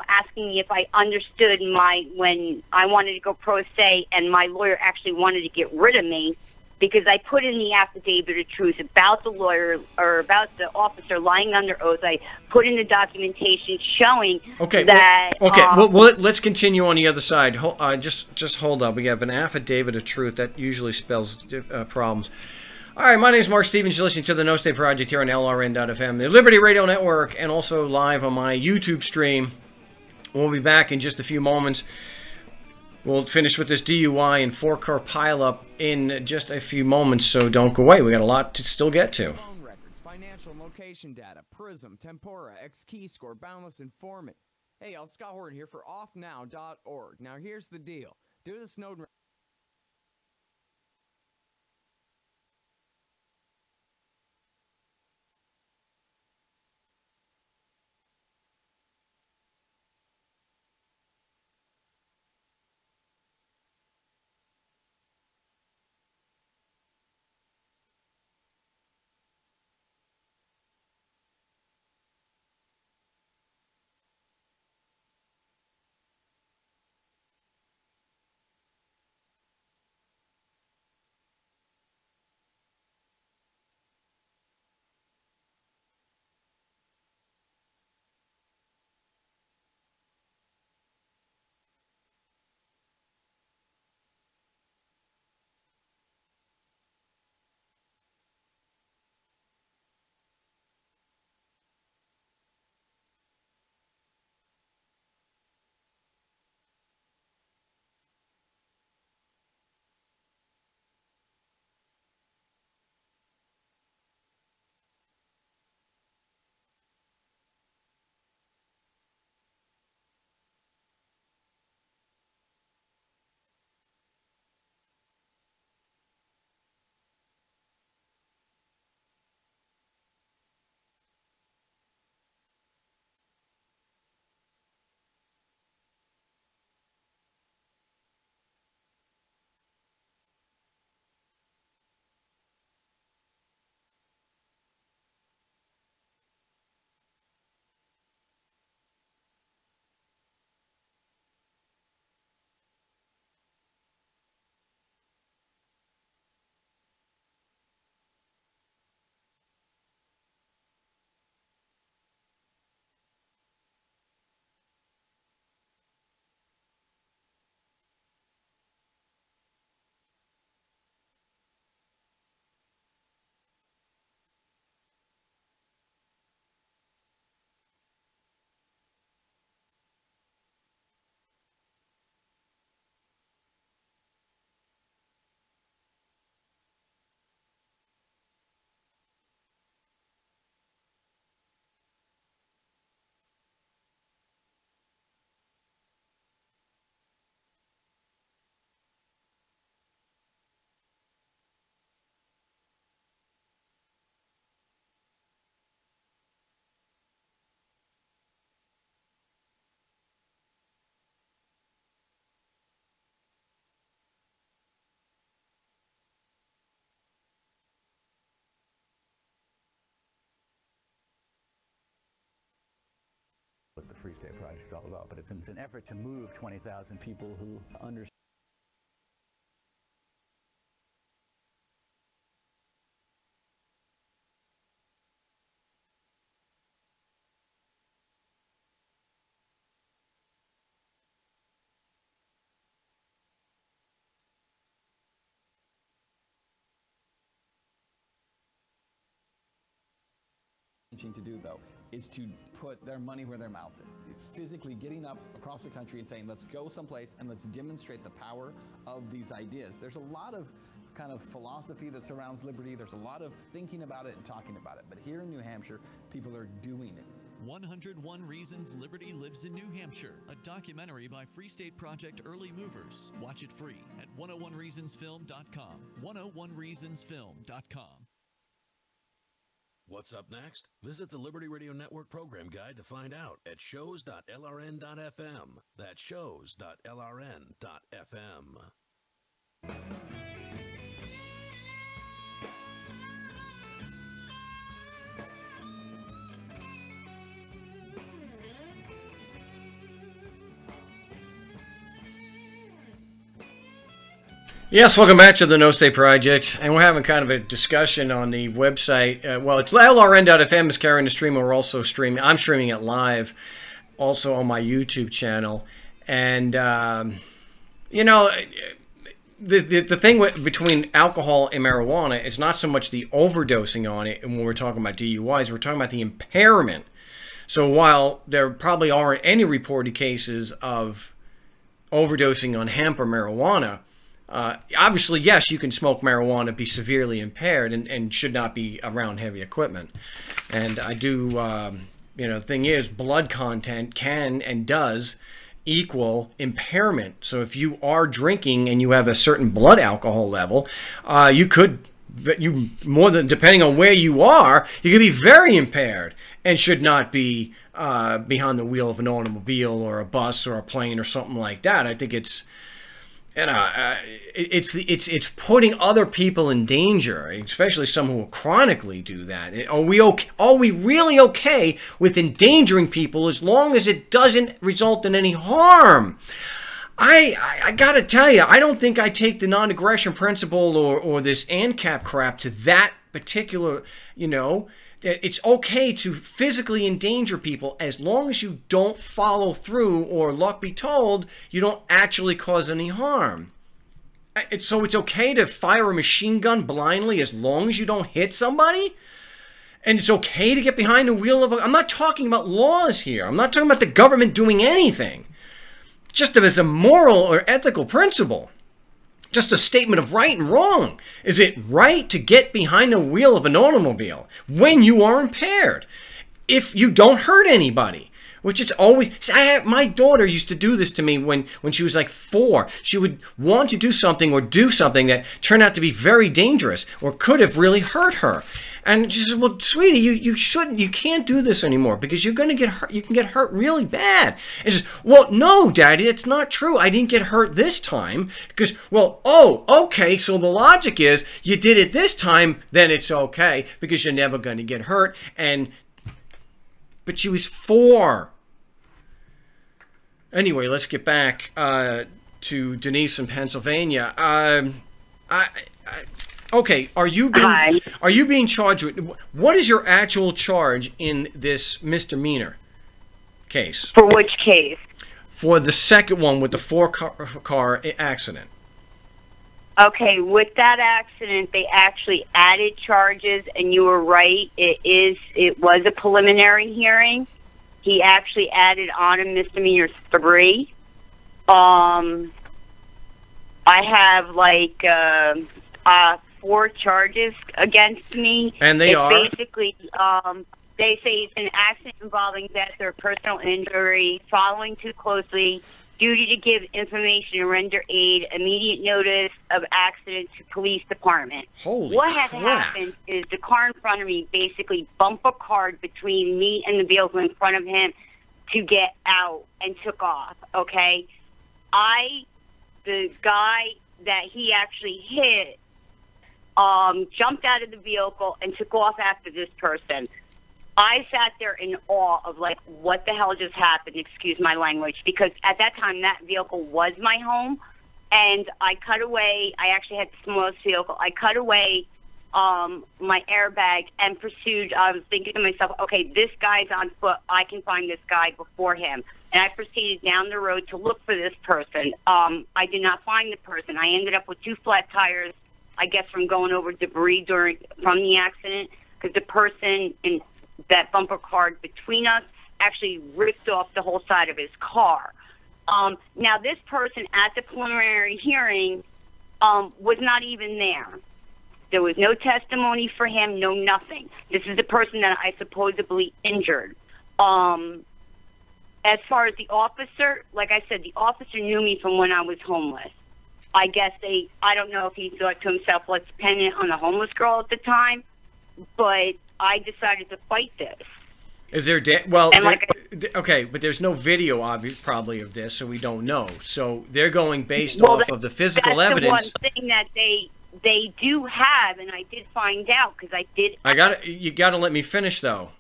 asking me if I understood when I wanted to go pro se, and my lawyer actually wanted to get rid of me because I put in the affidavit of truth about the lawyer or about the officer lying under oath. I put in the documentation showing that... Well, let's continue on the other side. Just hold up. We have an affidavit of truth. That usually spells problems. All right, my name is Mark Stevens. You're listening to the No State Project here on LRN.FM, the Liberty Radio Network, and also live on my YouTube stream. We'll be back in just a few moments. We'll finish with this DUI and 4-car pileup in just a few moments, so don't go away. We got a lot to still get to. Phone records, financial and location data, Prism, Tempora, X-Keyscore, Boundless Informant. Hey, y'all, Scott Horton here for offnow.org. Now, here's the deal. Due to the Snowden... Free State Project is all about, but it's an effort to move 20,000 people who understand. To do though is to put their money where their mouth is. It's physically getting up across the country and saying, let's go someplace and let's demonstrate the power of these ideas. There's a lot of kind of philosophy that surrounds liberty. There's a lot of thinking about it and talking about it. But here in New Hampshire, people are doing it. 101 Reasons Liberty Lives in New Hampshire, a documentary by Free State Project Early Movers. Watch it free at 101reasonsfilm.com. 101reasonsfilm.com. What's up next? Visit the Liberty Radio Network program guide to find out at shows.lrn.fm. That's shows.lrn.fm. Yes, welcome back to the No State Project, and we're having kind of a discussion on the website. Well, it's LRN.FM is carrying the stream, and we're also streaming. I'm streaming it live, also on my YouTube channel. And you know, the thing between alcohol and marijuana is not so much the overdosing on it, and when we're talking about DUIs, we're talking about the impairment. So while there probably aren't any reported cases of overdosing on hemp or marijuana, obviously, yes, you can smoke marijuana, be severely impaired, and should not be around heavy equipment. And I do, you know, the thing is, blood content can and does equal impairment. So if you are drinking and you have a certain blood alcohol level, more than, depending on where you are, you could be very impaired and should not be behind the wheel of an automobile or a bus or a plane or something like that. I think it's, you know, it's putting other people in danger, especially some who will chronically do that. Are we really okay with endangering people as long as it doesn't result in any harm? I gotta tell you, I don't think I take the non-aggression principle or this ANCAP crap to that particular, you know. It's okay to physically endanger people as long as you don't follow through, or luck be told, you don't actually cause any harm. So it's okay to fire a machine gun blindly as long as you don't hit somebody? And it's okay to get behind the wheel of I'm not talking about laws here. I'm not talking about the government doing anything. Just as a moral or ethical principle. Just a statement of right and wrong. Is it right to get behind the wheel of an automobile when you are impaired, if you don't hurt anybody? Which is always... my daughter used to do this to me when she was like 4. She would want to do something or do something that turned out to be very dangerous or could have really hurt her. And she said, well, sweetie, you can't do this anymore because you're going to get hurt. You can get hurt really bad. And she says, well, no, Daddy, it's not true. I didn't get hurt this time because, well, oh, okay. So the logic is you did it this time, then it's okay because you're never going to get hurt. But she was 4. Anyway, let's get back to Denise in Pennsylvania. Okay, are you being charged with, what is your actual charge in this misdemeanor case? For which case? For the second one with the 4-car accident. Okay, with that accident, they actually added charges, and you were right. It was a preliminary hearing. He actually added on a misdemeanor 3. I have like 4 charges against me. And they are? Basically, they say it's an accident involving death or personal injury, following too closely, duty to give information and render aid, immediate notice of accident to police department. Holy what crap. had happened is the car in front of me basically bumper car'd between me and the vehicle in front of him to get out and took off, okay? The guy that he actually hit jumped out of the vehicle and took off after this person. I sat there in awe of, like, what the hell just happened, excuse my language, because at that time that vehicle was my home, and I cut away, I actually had the smallest vehicle, I cut away my airbag and pursued. I was thinking to myself, okay, this guy's on foot, I can find this guy before him. And I proceeded down the road to look for this person. I did not find the person. I ended up with 2 flat tires, I guess from going over debris from the accident, because the person in that bumper car between us actually ripped off the whole side of his car. Now, this person at the preliminary hearing was not even there. There was no testimony for him, no nothing. This is the person that I supposedly injured. As far as the officer, like I said, the officer knew me from when I was homeless. I guess I don't know if he thought to himself, let's pin it on the homeless girl at the time, but I decided to fight this. Is there, okay, but there's no video, probably, of this, so we don't know. So they're going based off of the physical evidence. That's the one thing that they do have, and I did find out, because I did... You gotta let me finish, though.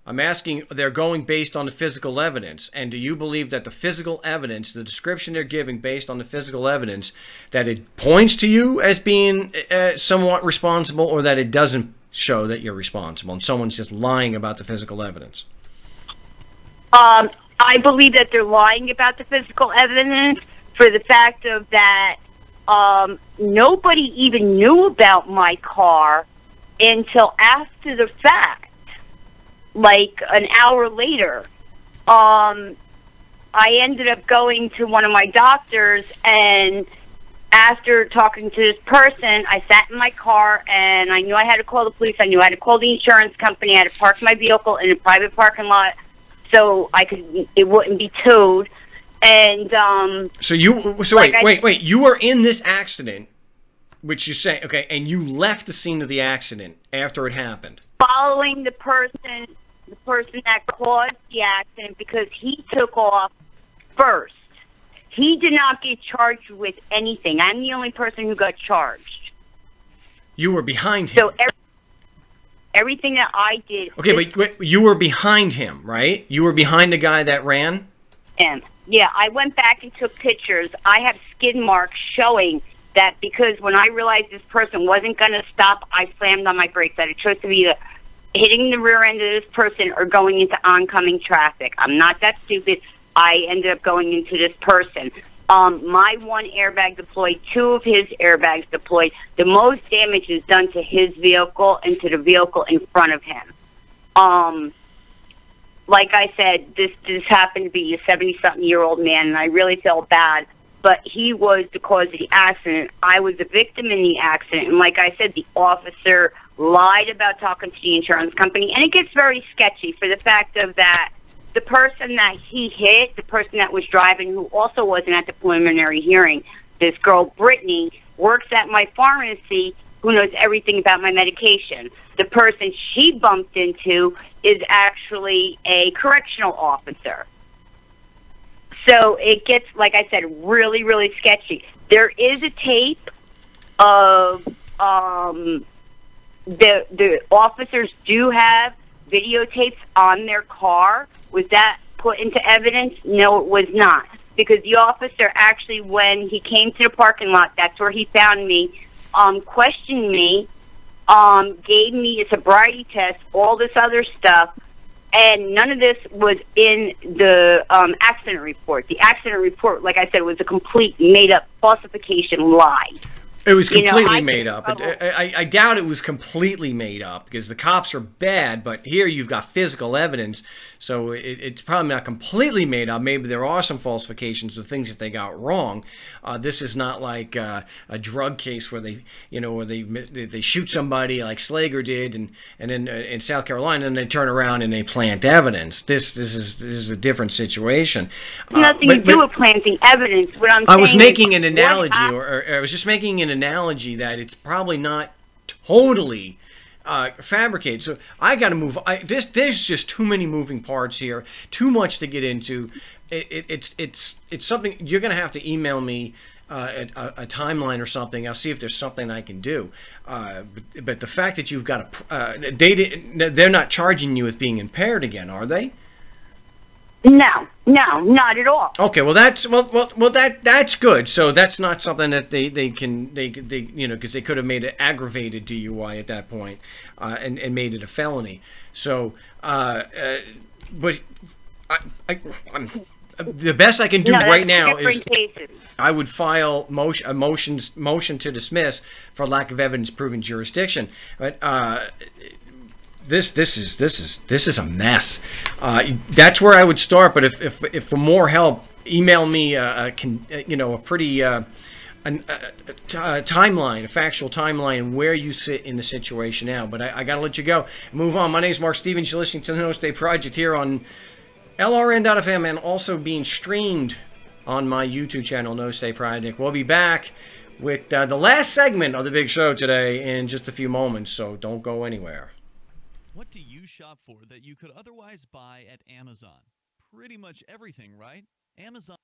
I'm asking, they're going based on the physical evidence, and do you believe that the physical evidence, the description they're giving based on the physical evidence, that it points to you as being somewhat responsible, or that it doesn't show that you're responsible and someone's just lying about the physical evidence? I believe that they're lying about the physical evidence for the fact of that nobody even knew about my car until after the fact. Like an hour later, I ended up going to one of my doctors, and after talking to this person, I sat in my car, and I knew I had to call the police. I knew I had to call the insurance company. I had to park my vehicle in a private parking lot so it wouldn't be towed. And wait. You were in this accident, which you say, okay, and you left the scene of the accident after it happened. Following the person that caused the accident, because he took off first. He did not get charged with anything. I'm the only person who got charged. You were behind him. So everything that I did... Okay, but you were behind him, right? You were behind the guy that ran? Yeah, I went back and took pictures. I have skid marks showing that, because when I realized this person wasn't going to stop, I slammed on my brakes. I had a choice of either hitting the rear end of this person or going into oncoming traffic. I'm not that stupid. I ended up going into this person. My one airbag deployed, 2 of his airbags deployed. The most damage is done to his vehicle and to the vehicle in front of him. Like I said, this happened to be a 70-something-year-old man, and I really felt bad. But he was the cause of the accident. I was a victim in the accident. And like I said, the officer lied about talking to the insurance company. And it gets very sketchy for the fact of that the person that he hit, the person that was driving, who also wasn't at the preliminary hearing, this girl, Brittany, works at my pharmacy, who knows everything about my medication. The person she bumped into is actually a correctional officer. So it gets, like I said, really, really sketchy. There is a tape of the officers do have videotapes on their car. Was that put into evidence? No, it was not. Because the officer actually, when he came to the parking lot, that's where he found me, questioned me, gave me a sobriety test, all this other stuff, and none of this was in the accident report. The accident report, like I said, was a complete made-up falsification lie. It was completely made up. I doubt it was completely made up, because the cops are bad, but here you've got physical evidence, so it's probably not completely made up. Maybe there are some falsifications of things that they got wrong. This is not like a drug case where they shoot somebody like Slager did, and then in South Carolina, and they turn around and they plant evidence. This is a different situation. Nothing to do with planting evidence. What I'm saying, I was making an analogy, or I was just making an analogy that it's probably not totally fabricated. So I got to move. There's just too many moving parts here. Too much to get into. It's something you're going to have to email me a timeline or something. I'll see if there's something I can do. But the fact that you've got they're not charging you with being impaired again, are they? No, not at all. Okay, well that's good. So that's not something that they you know, because they could have made it aggravated DUI at that point, and made it a felony. So, but I'm the best I can do right now is I would file a motion to dismiss for lack of evidence proving jurisdiction. But this is a mess. That's where I would start. But if for more help, email me a pretty timeline, a factual timeline where you sit in the situation now. But I got to let you go. Move on. My name is Mark Stevens. You're listening to the No Stay Project here on LRN.FM and also being streamed on my YouTube channel, No Stay Project. We'll be back with the last segment of the big show today in just a few moments, so don't go anywhere. What do you shop for that you could otherwise buy at Amazon? Pretty much everything, right? Amazon.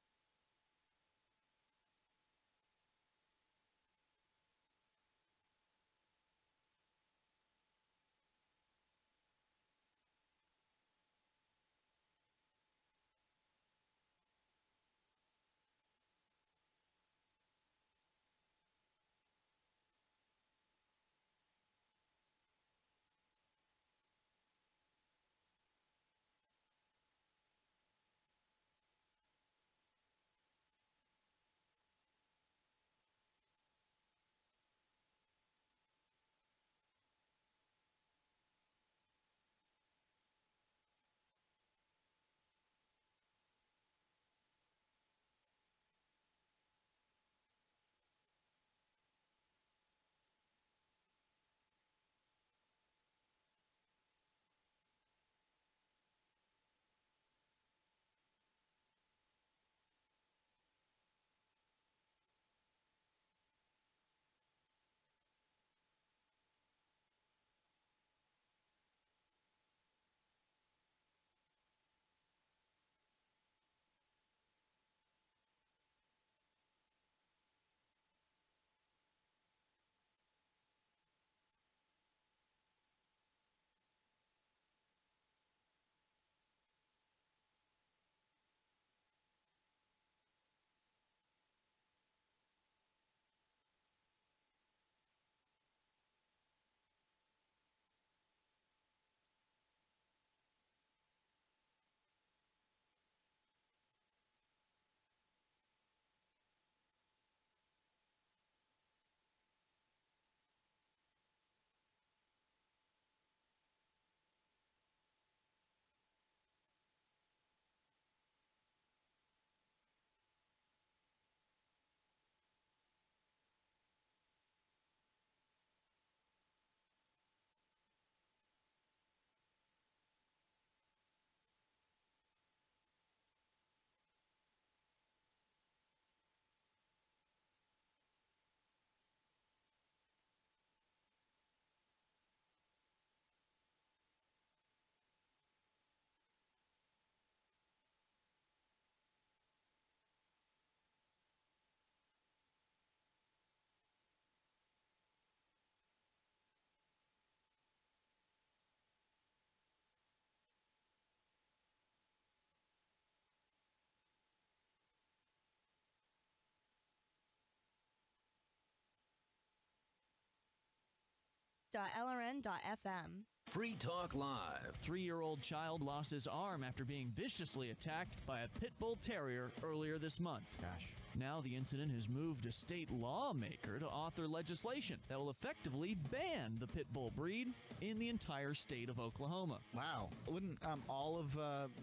LRN.FM. Free Talk Live. 3-year-old child lost his arm after being viciously attacked by a pit bull terrier earlier this month. Gosh. Now the incident has moved a state lawmaker to author legislation that will effectively ban the pit bull breed in the entire state of Oklahoma. Wow. Wouldn't all of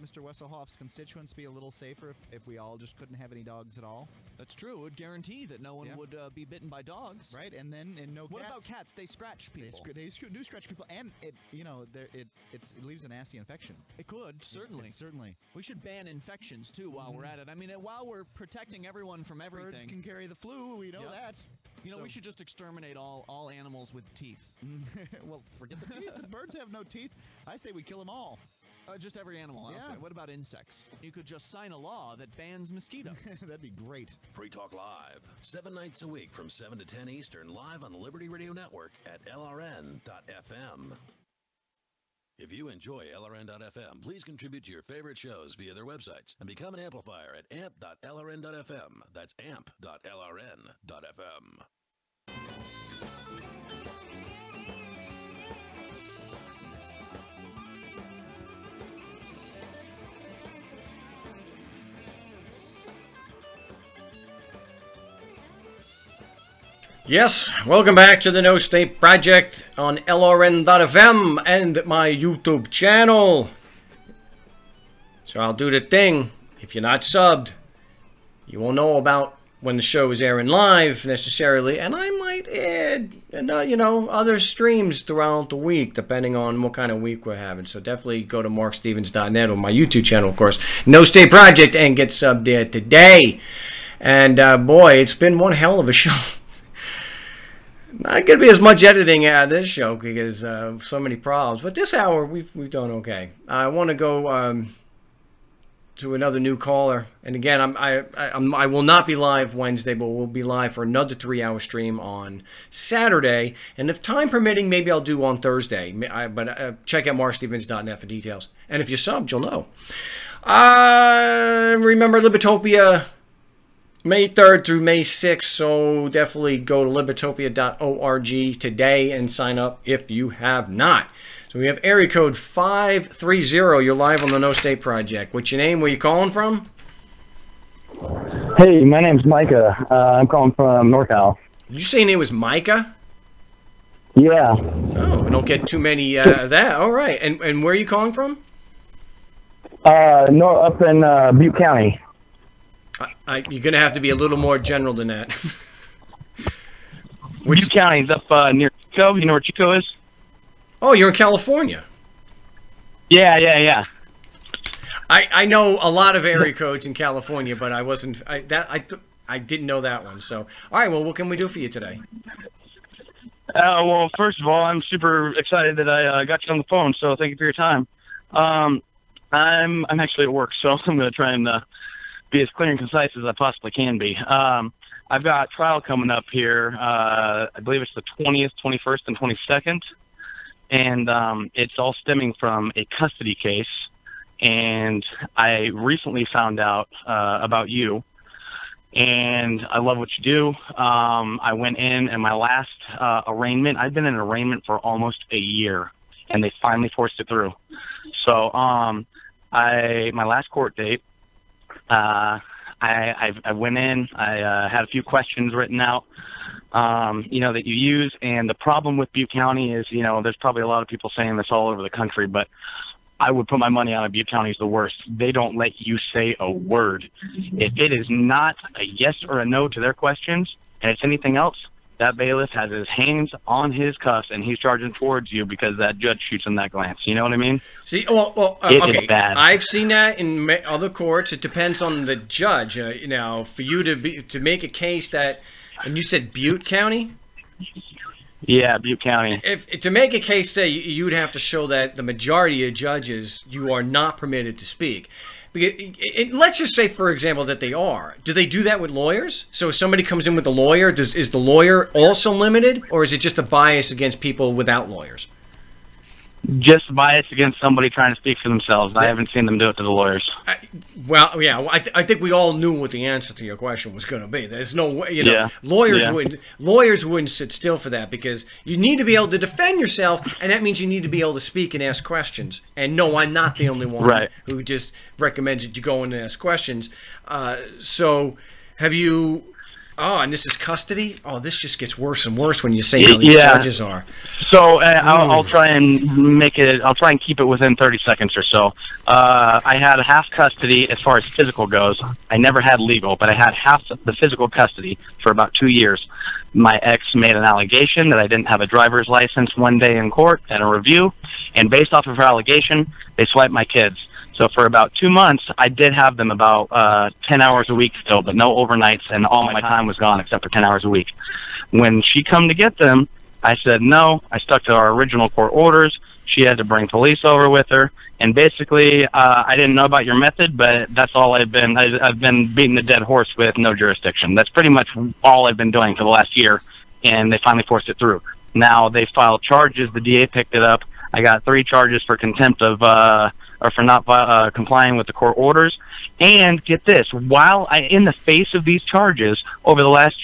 Mr. Wesselhoff's constituents be a little safer if we all just couldn't have any dogs at all? That's true. It would guarantee that no one would be bitten by dogs. Right, and no cats. What about cats? They scratch people. They do scratch people, and it leaves a nasty infection. It could, certainly. Certainly. We should ban infections, too, while we're at it. I mean, while we're protecting everyone from everything. Birds can carry the flu, we know that. You know, we should just exterminate all animals with teeth. Well, forget the teeth. The birds have no teeth. I say we kill them all. Just every animal. Yeah. Okay. What about insects? You could just sign a law that bans mosquitoes. That'd be great. Free Talk Live, 7 nights a week from 7 to 10 Eastern, live on the Liberty Radio Network at LRN.FM. If you enjoy LRN.FM, please contribute to your favorite shows via their websites and become an amplifier at amp.lrn.fm. That's amp.lrn.fm. Yes, welcome back to the No State Project on LRN.FM and my YouTube channel. So I'll do the thing. If you're not subbed, you won't know about when the show is airing live necessarily, and I might add, you know, other streams throughout the week, depending on what kind of week we're having. So definitely go to markstevens.net or my YouTube channel, of course, No State Project, and get subbed there today. And boy, it's been one hell of a show. Not going to be as much editing out of this show because so many problems. But this hour, we've done okay. I want to go to another new caller. And again, I will not be live Wednesday, but we'll be live for another 3-hour stream on Saturday. And if time permitting, maybe I'll do on Thursday. But check out markstevens.net for details. And if you're subbed, you'll know. Remember Libertopia, May 3rd through May 6th, so definitely go to libertopia.org today and sign up if you have not. So we have area code 530. You're live on the No State Project. What's your name? Where you calling from? Hey, my name's Micah. I'm calling from NorCal. Did you say your name was Micah? Yeah. Oh, we don't get too many of that. All right. And where are you calling from? Up in Butte County. You're going to have to be a little more general than that. Butte County's up near Chico. You know where Chico is? Oh, you're in California. Yeah. I know a lot of area codes in California, but I wasn't. I didn't know that one. So, all right. Well, what can we do for you today? Well, first of all, I'm super excited that I got you on the phone. So, thank you for your time. I'm actually at work, so I'm going to try and be as clear and concise as I possibly can be. I've got trial coming up here. I believe it's the 20th, 21st, and 22nd. And it's all stemming from a custody case. And I recently found out about you. And I love what you do. I went in, and my last arraignment, I've been in an arraignment for almost a year. And they finally forced it through. So my last court date, I went in, I had a few questions written out, that you use. And the problem with Butte County is, there's probably a lot of people saying this all over the country, but I would put my money on Butte County is the worst. They don't let you say a word. If it is not a yes or a no to their questions, and it's anything else, that bailiff has his hands on his cuffs, and he's charging towards you because that judge shoots him that glance. You know what I mean? See, okay. Bad. I've seen that in other courts. It depends on the judge. For you to make a case that, and you said Butte County? Yeah, Butte County. If to make a case that you would have to show that the majority of judges, you are not permitted to speak. Let's just say, for example, that they are. Do they do that with lawyers? So if somebody comes in with a lawyer, is the lawyer also limited, or is it just a bias against people without lawyers? Just bias against somebody trying to speak for themselves. I haven't seen them do it to the lawyers. I think we all knew what the answer to your question was going to be. There's no way, lawyers wouldn't sit still for that, because you need to be able to defend yourself, and that means you need to be able to speak and ask questions. And no, I'm not the only one who just recommends that you go in and ask questions. So have you... Oh, and this is custody? Oh, this just gets worse and worse when you say how these judges are. So I'll try and make it. I'll try and keep it within 30 seconds or so. I had half custody as far as physical goes. I never had legal, but I had half the physical custody for about 2 years. My ex made an allegation that I didn't have a driver's license one day in court at a review, and based off of her allegation, they swiped my kids. So for about 2 months, I did have them about 10 hours a week still, but no overnights, and all my time was gone except for 10 hours a week. When she come to get them, I said no. I stuck to our original court orders. She had to bring police over with her, and basically, I didn't know about your method, but that's all I've been beating the dead horse with no jurisdiction. That's pretty much all I've been doing for the last year, and they finally forced it through. Now they filed charges. The DA picked it up. I got 3 charges for contempt of or for not complying with the court orders. And get this, in the face of these charges over the last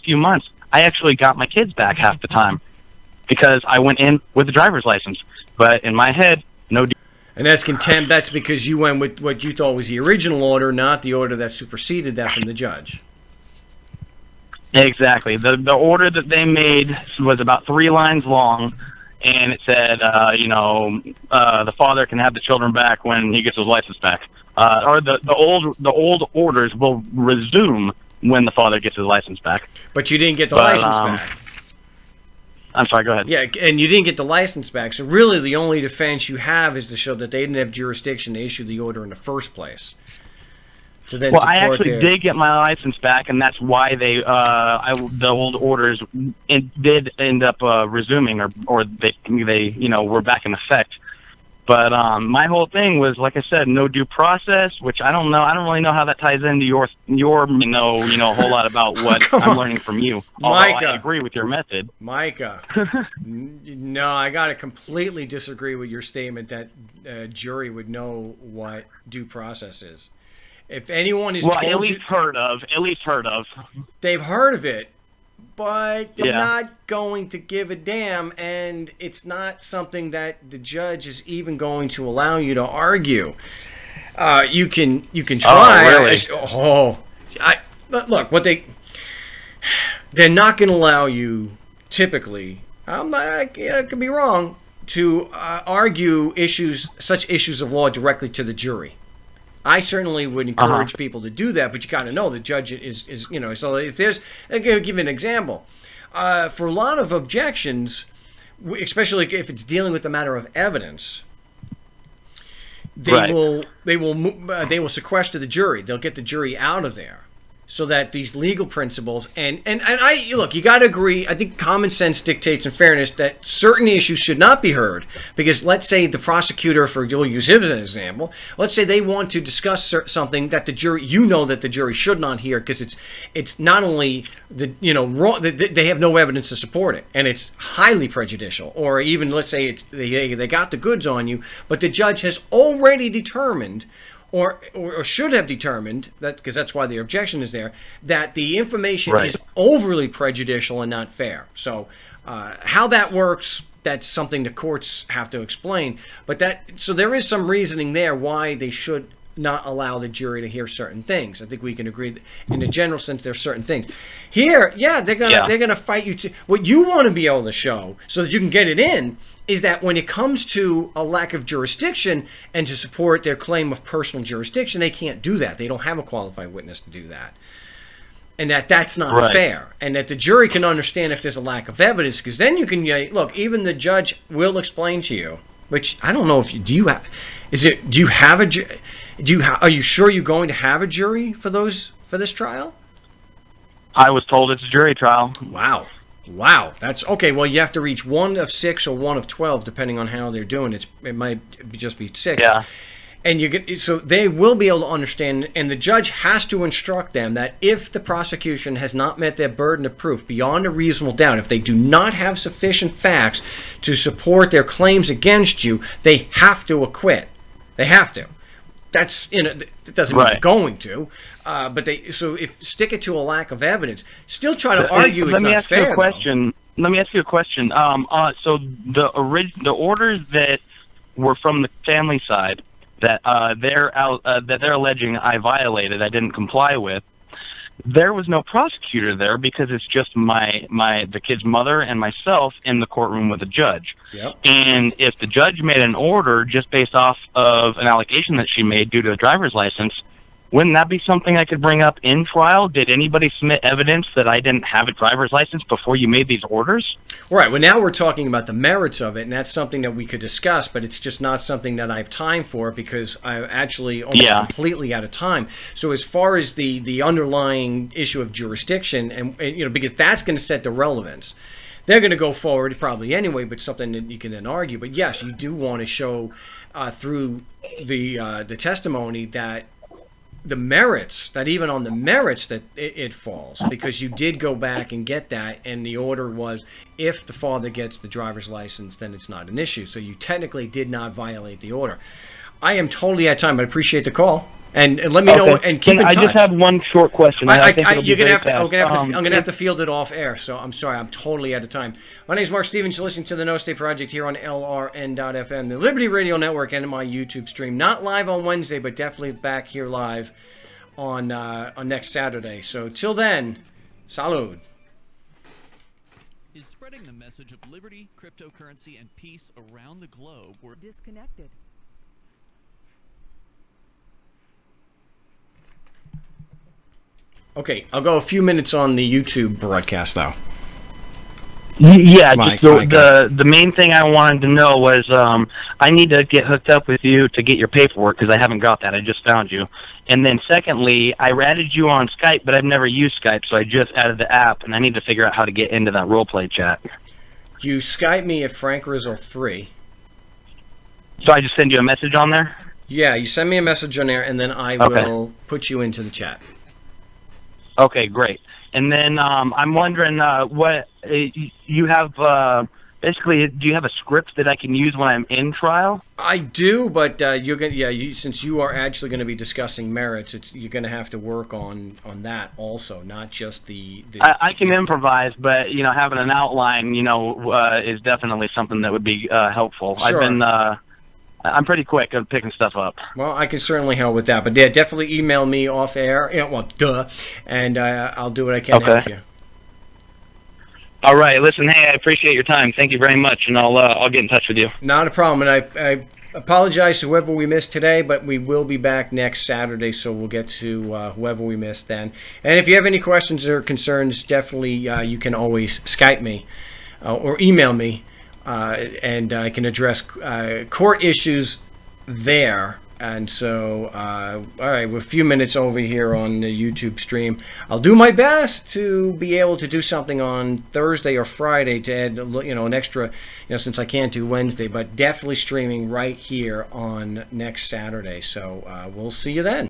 few months, I actually got my kids back half the time because I went in with a driver's license. But in my head, no. And that's contempt. That's because you went with what you thought was the original order, not the order that superseded that from the judge. Exactly. The order that they made was about 3 lines long, and it said, the father can have the children back when he gets his license back. Or the old orders will resume when the father gets his license back. But you didn't get the license back. I'm sorry, go ahead. Yeah, and you didn't get the license back. So really the only defense you have is to show that they didn't have jurisdiction to issue the order in the first place. To then I actually did get my license back, and that's why the old orders did end up resuming, or they were back in effect. But my whole thing was, like I said, no due process, which I don't know. I don't really know how that ties into your a whole lot about what I'm learning from you. Micah, I agree with your method. Micah, no, I got to completely disagree with your statement that a jury would know what due process is. If anyone is at least heard of. They've heard of it, but they're not going to give a damn, and it's not something that the judge is even going to allow you to argue. You can try. Oh, really? Look, they're not going to allow you typically. I could be wrong, to argue such issues of law directly to the jury. I certainly would encourage people to do that, but you got to know the judge is so if there's, I'll give you an example. For a lot of objections, especially if it's dealing with the matter of evidence, they will sequester the jury. They'll get the jury out of there, so that these legal principles and I look, you got to agree. I think common sense dictates, in fairness, that certain issues should not be heard because let's say the prosecutor, we'll use him as an example. Let's say they want to discuss something that the jury, that the jury should not hear because it's not only wrong, they have no evidence to support it and it's highly prejudicial, or even let's say they got the goods on you, but the judge has already determined. Or should have determined, that because that's why the objection is there, that the information is overly prejudicial and not fair. So how that works, that's something the courts have to explain. So there is some reasoning there why they should not allow the jury to hear certain things. I think we can agree that in the general sense there's certain things. Here, they're gonna fight you to what you want to be able to show so that you can get it in. Is that when it comes to a lack of jurisdiction and to support their claim of personal jurisdiction, they can't do that. They don't have a qualified witness to do that. And that's not fair. And that the jury can understand if there's a lack of evidence, because then you can, look, even the judge will explain to you, which I don't know if are you sure you're going to have a jury for this trial? I was told it's a jury trial. Wow, that's okay. Well, you have to reach 1 of 6 or 1 of 12, depending on how they're doing. It might just be 6. Yeah. And so they will be able to understand, and the judge has to instruct them that if the prosecution has not met their burden of proof beyond a reasonable doubt, if they do not have sufficient facts to support their claims against you, they have to acquit. They have to. That's it doesn't mean they're going to. But stick it to a lack of evidence. Still try to argue it's not fair. Let me ask you a question. So the orders that were from the family side that they're alleging I violated, I didn't comply with. There was no prosecutor there because it's just the kid's mother and myself in the courtroom with the judge. Yep. And if the judge made an order just based off of an allegation that she made due to a driver's license, wouldn't that be something I could bring up in trial? Did anybody submit evidence that I didn't have a driver's license before you made these orders? Right. Well, now we're talking about the merits of it, and that's something that we could discuss, but it's just not something that I have time for because I'm actually almost completely out of time. So as far as the underlying issue of jurisdiction, and because that's going to set the relevance. they're going to go forward probably anyway, but something that you can then argue. But yes, you do want to show through the testimony that the merits, that even on the merits that it falls, because you did go back and get that, and the order was if the father gets the driver's license, then it's not an issue. So you technically did not violate the order. I am totally out of time. I appreciate the call. And let me know and keep in touch. I just have one short question. I'm gonna have to field it off air. So I'm sorry, I'm totally out of time. My name is Mark Stevens. You're listening to the No State Project here on LRN.FM, the Liberty Radio Network, and my YouTube stream. Not live on Wednesday, but definitely back here live on next Saturday. So till then, salud. Is spreading the message of liberty, cryptocurrency, and peace around the globe. We're disconnected. Okay, I'll go a few minutes on the YouTube broadcast, though. Yeah, just the main thing I wanted to know was I need to get hooked up with you to get your paperwork because I haven't got that. I just found you. And then secondly, I added you on Skype, but I've never used Skype, so I just added the app, and I need to figure out how to get into that roleplay chat. You Skype me at Frank Rizzo 3. So I just send you a message on there? Yeah, you send me a message on there, and then I will put you into the chat. Okay, great. And then I'm wondering what you have. Basically, do you have a script that I can use when I'm in trial? I do, but you're gonna since you are actually going to be discussing merits, you're going to have to work on that also, not just the. I can improvise, but having an outline, is definitely something that would be helpful. Sure. I'm pretty quick at picking stuff up. Well, I can certainly help with that, but yeah, definitely email me off air. Yeah, well, duh, and I'll do what I can to help you. All right. Listen, hey, I appreciate your time. Thank you very much, and I'll get in touch with you. Not a problem, and I apologize to whoever we missed today, but we will be back next Saturday, so we'll get to whoever we missed then. And if you have any questions or concerns, definitely you can always Skype me or email me. And I can address court issues there. And so, all right, we're a few minutes over here on the YouTube stream. I'll do my best to be able to do something on Thursday or Friday to add, an extra, since I can't do Wednesday, but definitely streaming right here on next Saturday. So we'll see you then.